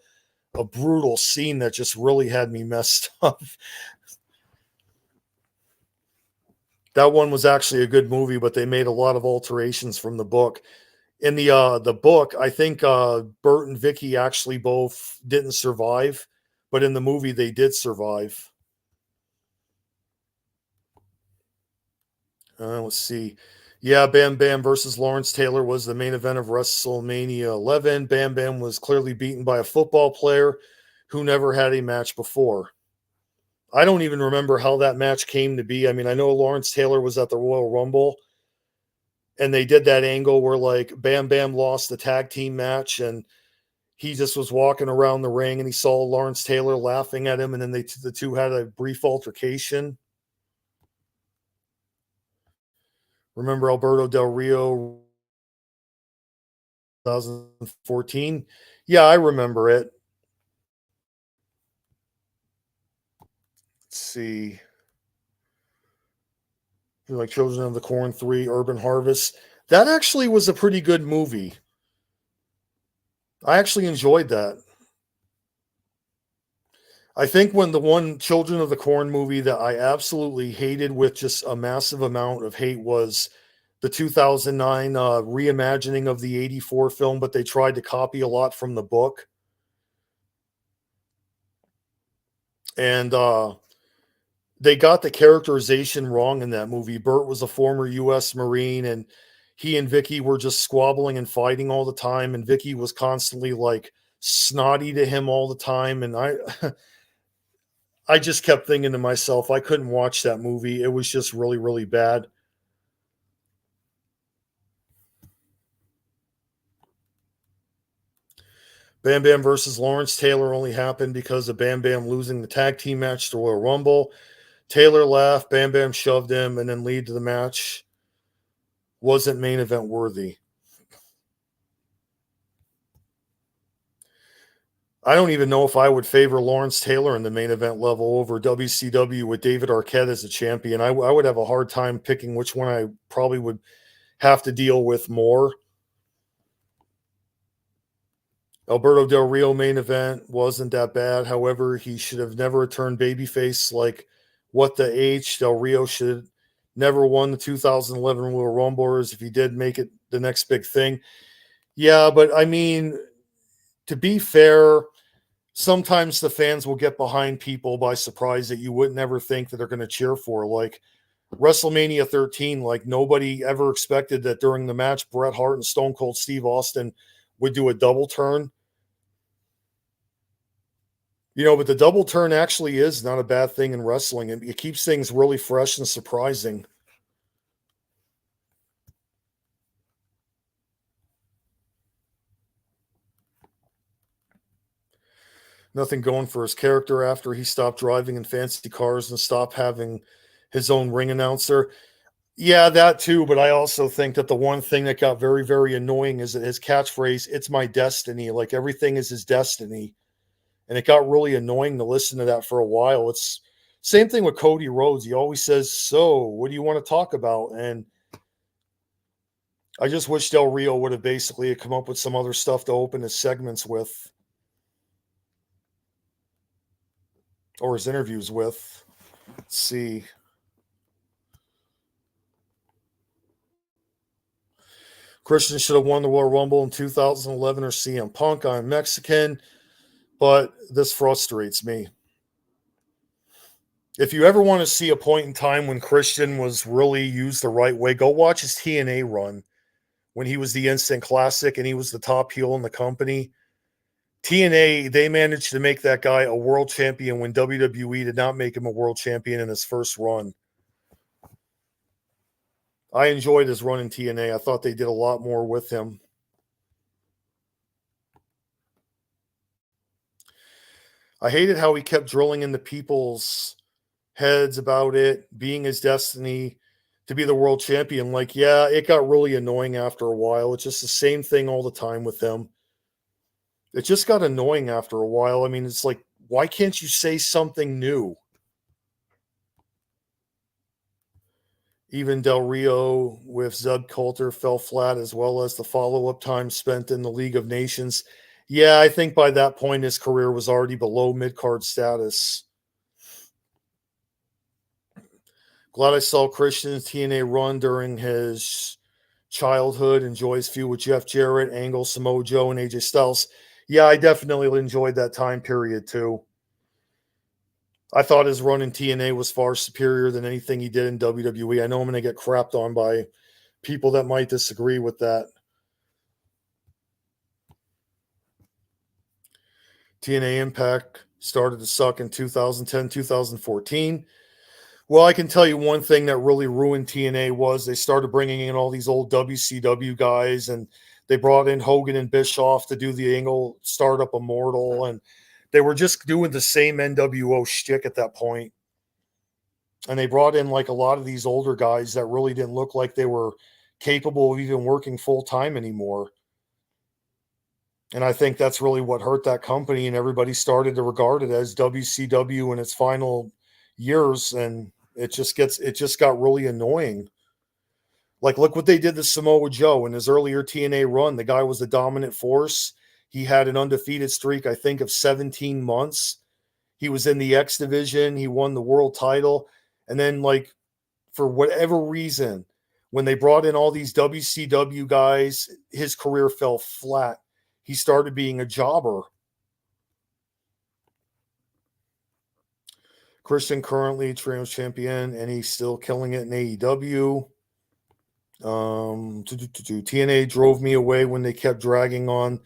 brutal scene that just really had me messed up. That one was actually a good movie, but they made a lot of alterations from the book. In the book, I think Bert and Vicky actually both didn't survive, but in the movie they did survive. Let's see. Yeah, Bam Bam versus Lawrence Taylor was the main event of WrestleMania 11. Bam Bam was clearly beaten by a football player who never had a match before. I don't even remember how that match came to be. I mean, I know Lawrence Taylor was at the Royal Rumble and they did that angle where like Bam Bam lost the tag team match and he just was walking around the ring and he saw Lawrence Taylor laughing at him and then the two had a brief altercation. Remember Alberto Del Rio 2014? Yeah, I remember it. Let's see. Like Children of the Corn 3, Urban Harvest. That actually was a pretty good movie. I actually enjoyed that. I think when the one Children of the Corn movie that I absolutely hated with just a massive amount of hate was the 2009 reimagining of the 84 film, but they tried to copy a lot from the book. And they got the characterization wrong in that movie. Burt was a former U.S. Marine, and he and Vicky were just squabbling and fighting all the time. And Vicky was constantly like snotty to him all the time. And I just kept thinking to myself, I couldn't watch that movie. It was just really, really bad. Bam Bam versus Lawrence Taylor only happened because of Bam Bam losing the tag team match to Royal Rumble. Taylor laughed, Bam Bam shoved him, and then lead to the match wasn't main event worthy. I don't even know if I would favor Lawrence Taylor in the main event level over WCW with David Arquette as a champion. I would have a hard time picking which one I probably would have to deal with more. Alberto Del Rio main event wasn't that bad. However, he should have never turned babyface. Like, what the H? Del Rio should never won the 2011 Royal Rumblers. If he did make it the next big thing. Yeah, but I mean, to be fair, sometimes the fans will get behind people by surprise that you would never think that they're going to cheer for. Like WrestleMania 13, like nobody ever expected that during the match, Bret Hart and Stone Cold Steve Austin would do a double turn. You know, but the double turn actually is not a bad thing in wrestling. It keeps things really fresh and surprising. Nothing going for his character after he stopped driving in fancy cars and stopped having his own ring announcer. Yeah, that too. But I also think that the one thing that got very, very annoying is that his catchphrase, "It's my destiny." Like everything is his destiny. And it got really annoying to listen to that for a while. It's same thing with Cody Rhodes. He always says, "So, what do you want to talk about?" And I just wish Del Rio would have basically come up with some other stuff to open his segments with or his interviews with. Let's see. Christian should have won the Royal Rumble in 2011 or CM Punk. I'm Mexican, but this frustrates me. If you ever want to see a point in time when Christian was really used the right way, go watch his TNA run when he was the instant classic and he was the top heel in the company. TNA, they managed to make that guy a world champion when WWE did not make him a world champion in his first run. I enjoyed his run in TNA. I thought they did a lot more with him. I hated how he kept drilling into people's heads about it being his destiny to be the world champion. Like, yeah, it got really annoying after a while. It's just the same thing all the time with him. It just got annoying after a while. I mean, it's like, why can't you say something new? Even Del Rio with Zeb Coulter fell flat, as well as the follow up time spent in the League of Nations. Yeah, I think by that point his career was already below mid card status. Glad I saw Christian's TNA run during his childhood. Enjoys feud with Jeff Jarrett, Angle, Samoa Joe, and AJ Styles. Yeah, I definitely enjoyed that time period too. I thought his run in TNA was far superior than anything he did in WWE. I know I'm going to get crapped on by people that might disagree with that. TNA Impact started to suck in 2010, 2014. Well, I can tell you one thing that really ruined TNA was they started bringing in all these old WCW guys, and they brought in Hogan and Bischoff to do the Angle Startup Immortal, and they were just doing the same NWO shtick at that point. And they brought in like a lot of these older guys that really didn't look like they were capable of even working full time anymore. And I think that's really what hurt that company, and everybody started to regard it as WCW in its final years, and it just got really annoying. Like, look what they did to Samoa Joe in his earlier TNA run. The guy was the dominant force. He had an undefeated streak, I think, of 17 months. He was in the X division. He won the world title. And then, like, for whatever reason, when they brought in all these WCW guys, his career fell flat. He started being a jobber. Christian currently Trios champion, and he's still killing it in AEW. TNA drove me away when they kept dragging on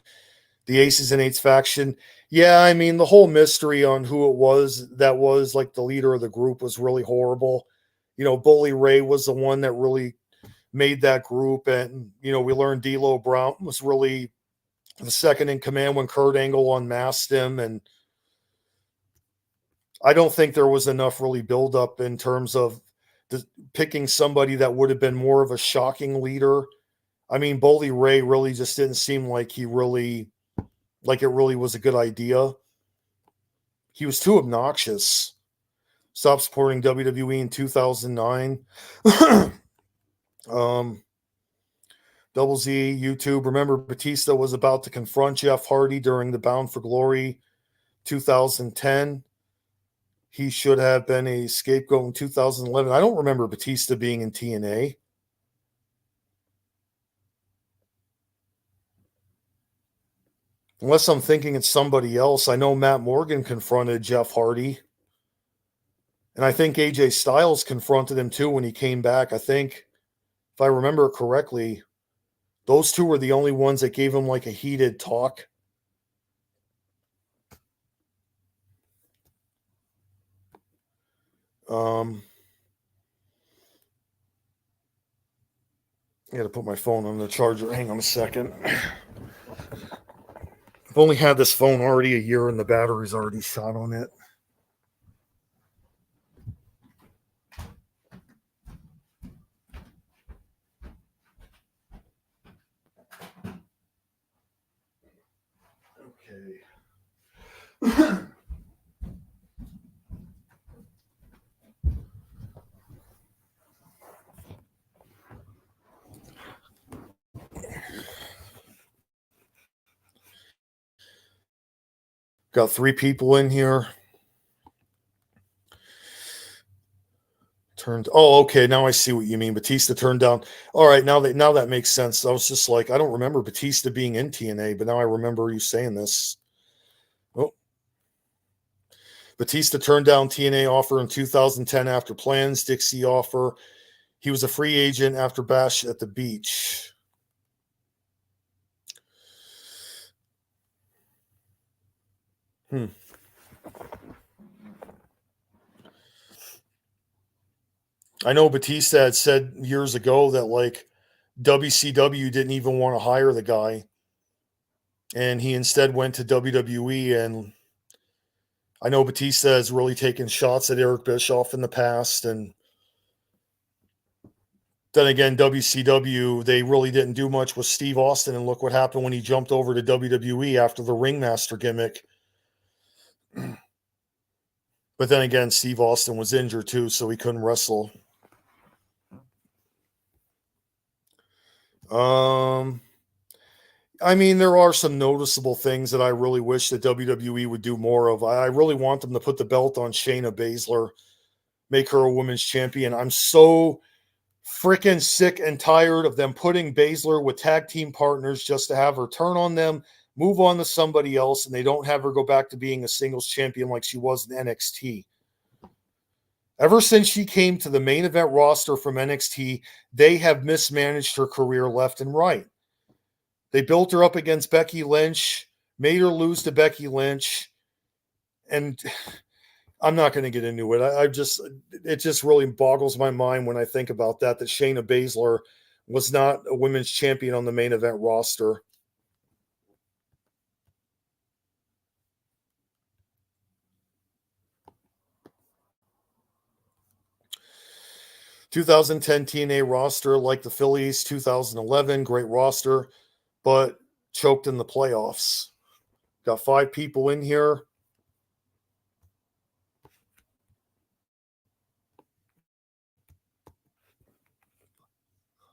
the Aces and Eights faction. Yeah, I mean, the whole mystery on who it was that was like the leader of the group was really horrible. You know, Bully Ray was the one that really made that group. And, you know, we learned D'Lo Brown was really the second in command when Kurt Angle unmasked him. And I don't think there was enough really buildup in terms of picking somebody that would have been more of a shocking leader. I mean, Bully Ray really just didn't seem like it really was a good idea. He was too obnoxious. Stopped supporting WWE in 2009. Double Z, YouTube. Remember, Batista was about to confront Jeff Hardy during the Bound for Glory 2010. He should have been a scapegoat in 2011. I don't remember Batista being in TNA. Unless I'm thinking it's somebody else. I know Matt Morgan confronted Jeff Hardy. And I think AJ Styles confronted him too when he came back. I think, if I remember correctly, those two were the only ones that gave him like a heated talk. I got to put my phone on the charger. Hang on a second. I've only had this phone already a year and the battery's already shot on it. Okay. Got 3 people in here. Okay, now I see what you mean. Batista turned down. All right, now that makes sense. I was just like, I don't remember Batista being in TNA, but now I remember you saying this. Oh. Batista turned down TNA offer in 2010 after plans. Dixie offer. He was a free agent after Bash at the Beach. I know Batista had said years ago that like WCW didn't even want to hire the guy, and he instead went to WWE. And I know Batista has really taken shots at Eric Bischoff in the past, and then again, WCW, they really didn't do much with Steve Austin, and look what happened when he jumped over to WWE after the Ringmaster gimmick. But then again, Steve Austin was injured too, so he couldn't wrestle. I mean, there are some noticeable things that I really wish that WWE would do more of. I really want them to put the belt on Shayna Baszler. make her a women's champion. I'm so freaking sick and tired of them putting Baszler with tag team partners just to have her turn on them, move on to somebody else, and they don't have her go back to being a singles champion like she was in NXT. Ever since she came to the main event roster from NXT, they have mismanaged her career left and right. They built her up against Becky Lynch, made her lose to Becky Lynch, and I'm not going to get into it. It just really boggles my mind when I think about that Shayna Baszler was not a women's champion on the main event roster. (2010) TNA roster, like the Phillies. 2011, great roster, but choked in the playoffs. Got 5 people in here.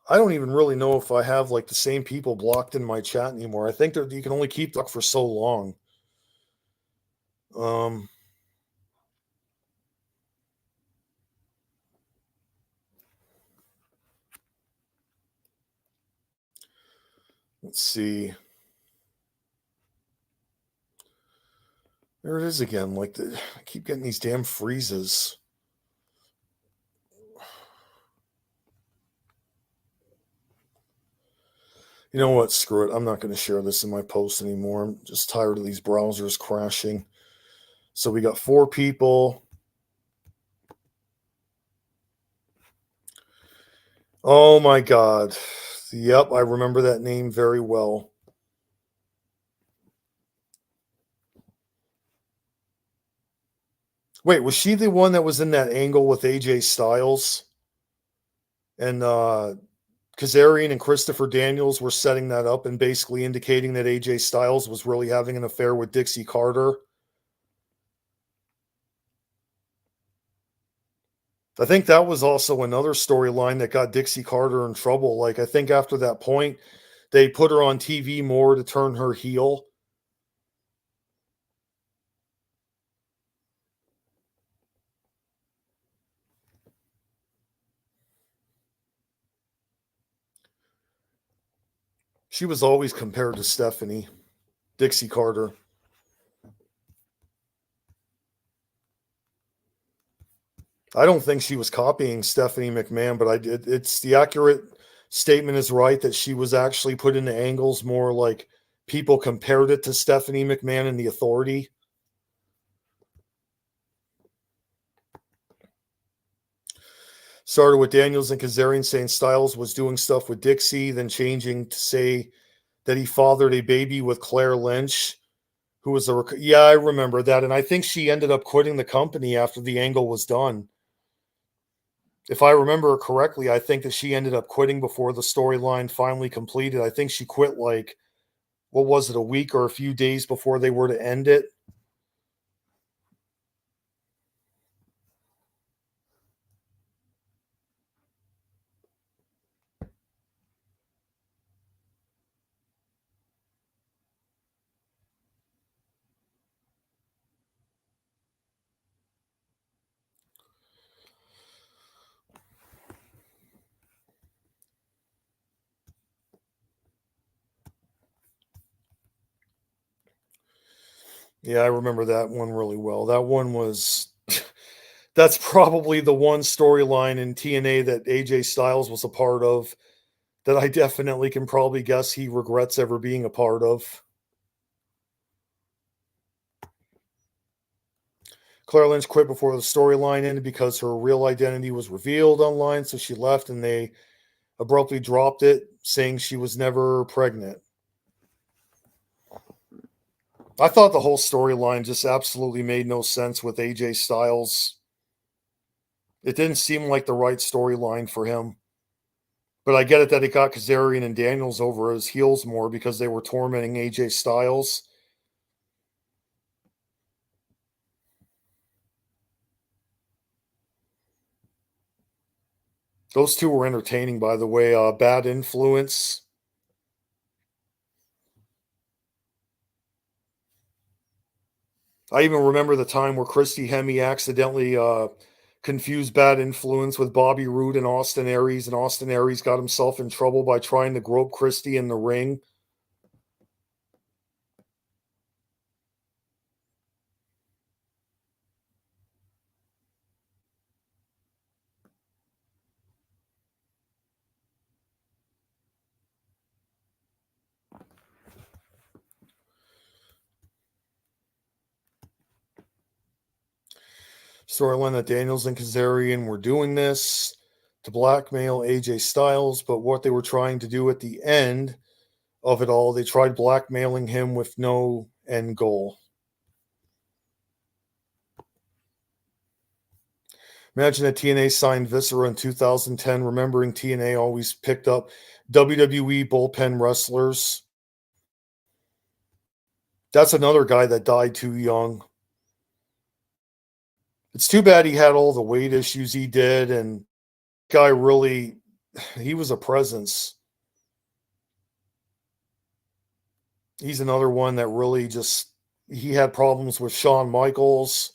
I don't even really know if I have like the same people blocked in my chat anymore. I think that you can only keep that for so long. Let's see. There it is again. Like I keep getting these damn freezes. You know what? Screw it. I'm not going to share this in my post anymore. I'm just tired of these browsers crashing. So we got 4 people. Oh my God. Yep, I remember that name very well. Wait, was she the one that was in that angle with AJ Styles? And Kazarian and Christopher Daniels were setting that up and basically indicating that AJ Styles was really having an affair with Dixie Carter. I think that was also another storyline that got Dixie Carter in trouble. Like, I think after that point, they put her on TV more to turn her heel. She was always compared to Stephanie, Dixie Carter. I don't think she was copying Stephanie McMahon, but it's the accurate statement is right that she was actually put into angles more like people compared it to Stephanie McMahon and the Authority. Started with Daniels and Kazarian saying Styles was doing stuff with Dixie, then changing to say that he fathered a baby with Claire Lynch, who was yeah, I remember that. And I think she ended up quitting the company after the angle was done. If I remember correctly, I think that she ended up quitting before the storyline finally completed. I think she quit like, what was it, a week or a few days before they were to end it? Yeah, I remember that one really well. That one was that's probably the one storyline in TNA that AJ Styles was a part of that I definitely can probably guess he regrets ever being a part of. Claire Lynch quit before the storyline ended because her real identity was revealed online, so she left and they abruptly dropped it, saying she was never pregnant. I thought the whole storyline just absolutely made no sense with AJ Styles. It didn't seem like the right storyline for him. But I get it that it got Kazarian and Daniels over his heels more because they were tormenting AJ Styles. Those two were entertaining, by the way. Bad Influence. I even remember the time where Christy Hemme accidentally confused bad influence with Bobby Roode and Austin Aries, and Austin Aries got himself in trouble by trying to grope Christie in the ring. Storyline that Daniels and Kazarian were doing this to blackmail AJ Styles, but what they were trying to do at the end of it all, they tried blackmailing him with no end goal. Imagine that TNA signed Viscera in 2010, remembering TNA always picked up WWE bullpen wrestlers. That's another guy that died too young. It's too bad he had all the weight issues he did, and guy really, he was a presence. He's another one that really just, he had problems with Shawn Michaels.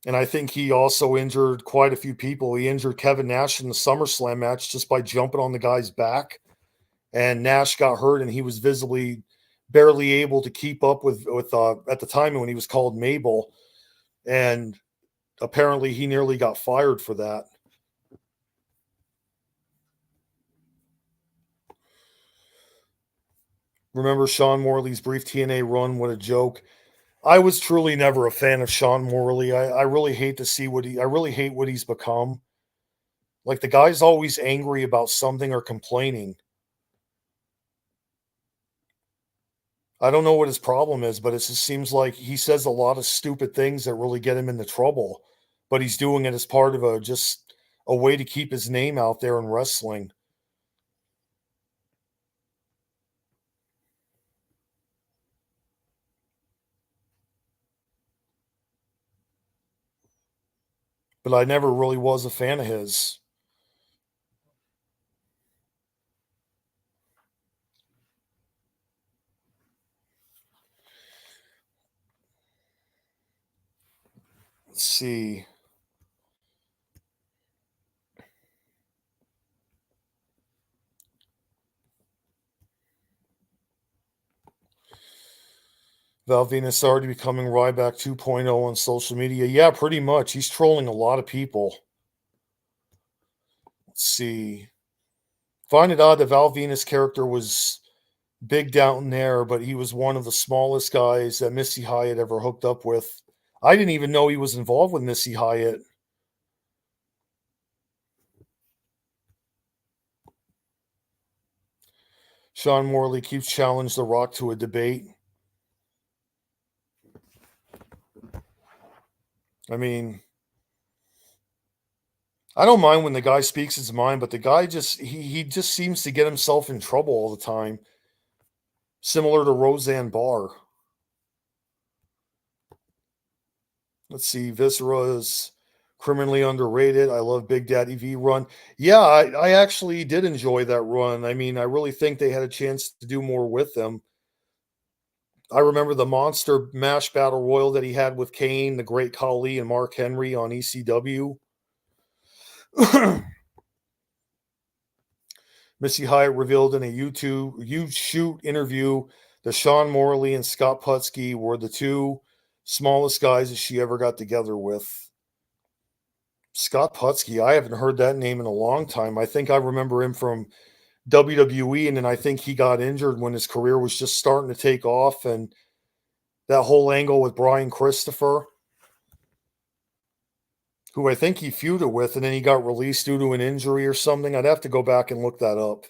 And I think he also injured quite a few people. He injured Kevin Nash in the SummerSlam match just by jumping on the guy's back. And Nash got hurt, and he was visibly barely able to keep up with at the time when he was called Mabel. And apparently he nearly got fired for that. Remember Sean Morley's brief TNA run? What a joke. I was truly never a fan of Sean Morley. I really hate to see I really hate what he's become. Like, the guy's always angry about something or complaining. I don't know what his problem is, but it just seems like he says a lot of stupid things that really get him into trouble. But he's doing it as part of just a way to keep his name out there in wrestling. But I never really was a fan of his. Let's see. Val Venus already becoming Ryback 2.0 on social media. Yeah, pretty much. He's trolling a lot of people. Let's see. Find it odd that Val Venus' character was big down there, but he was one of the smallest guys that Missy Hyatt ever hooked up with. I didn't even know he was involved with Missy Hyatt. Sean Morley keeps challenging The Rock to a debate. I mean, I don't mind when the guy speaks his mind, but the guy just he just seems to get himself in trouble all the time. Similar to Roseanne Barr. Let's see, Viscera is criminally underrated. I love Big Daddy V run. Yeah, I actually did enjoy that run. I mean, I really think they had a chance to do more with them. I remember the Monster Mash Battle Royal that he had with Kane, the Great Khali, and Mark Henry on ECW. Missy Hyatt revealed in a YouTube interview that Sean Morley and Scott Putski were the two smallest guys that she ever got together with. Scott Putski, I haven't heard that name in a long time. I think I remember him from WWE, and then I think he got injured when his career was just starting to take off, and that whole angle with Brian Christopher, who I think he feuded with, and then he got released due to an injury or something. I'd have to go back and look that up.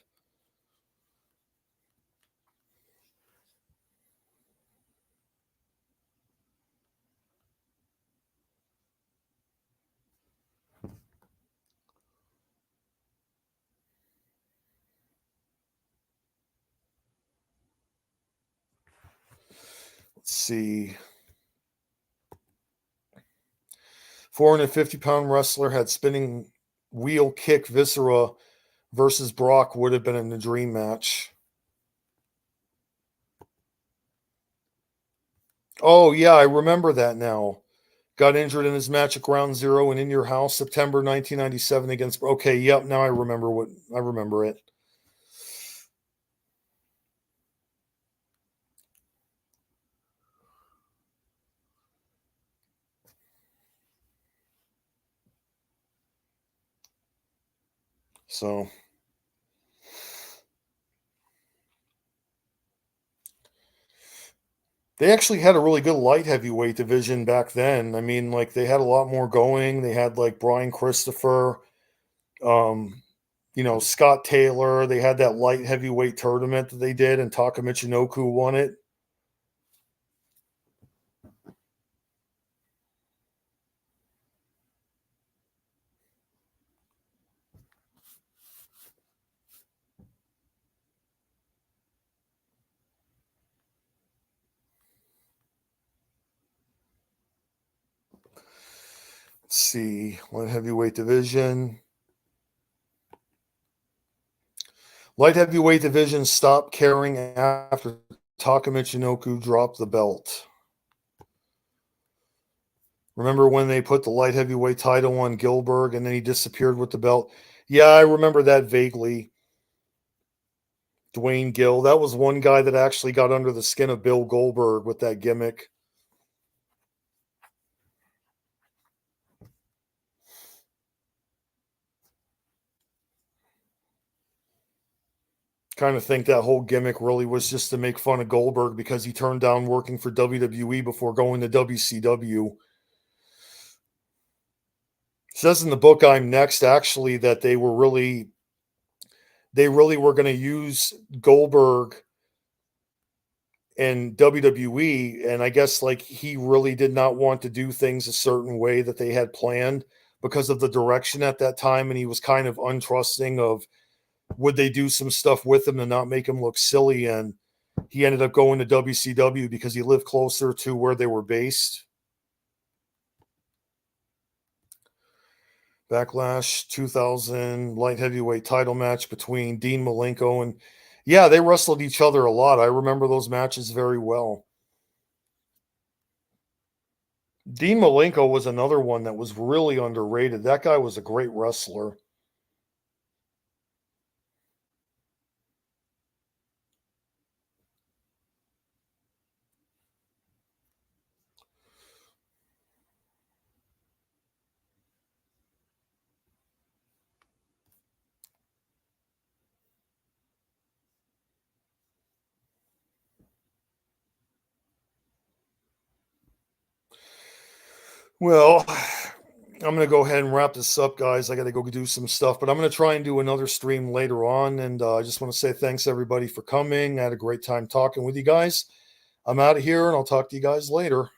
Let's see. 450-pound wrestler had spinning wheel kick Viscera versus Brock would have been in the dream match. Oh, yeah, I remember that now. Got injured in his match at Ground Zero and In Your House, September 1997 against. Okay, yep. Now I remember it. So they actually had a really good light heavyweight division back then. I mean, like they had a lot more going. They had like Brian Christopher, um, Scott Taylor. They had that light heavyweight tournament that they did, and Taka Michinoku won it. Let's see, light heavyweight division. Light heavyweight division stopped caring after Taka Michinoku dropped the belt. Remember when they put the light heavyweight title on Gilbert and then he disappeared with the belt? Yeah, I remember that vaguely. Dwayne Gill. That was one guy that actually got under the skin of Bill Goldberg with that gimmick. Kind of think that whole gimmick really was just to make fun of Goldberg because he turned down working for WWE before going to WCW. It says in the book I'm Next actually that they really were going to use Goldberg in WWE, and I guess like he really did not want to do things a certain way that they had planned because of the direction at that time, and he was kind of untrusting of would they do some stuff with him to not make him look silly, and he ended up going to WCW because he lived closer to where they were based. Backlash 2000 light heavyweight title match between Dean Malenko and yeah, they wrestled each other a lot. I remember those matches very well. Dean Malenko was another one that was really underrated. That guy was a great wrestler. Well, I'm going to go ahead and wrap this up, guys. I got to go do some stuff, but I'm going to try and do another stream later on. And I just want to say thanks, everybody, for coming. I had a great time talking with you guys. I'm out of here, and I'll talk to you guys later.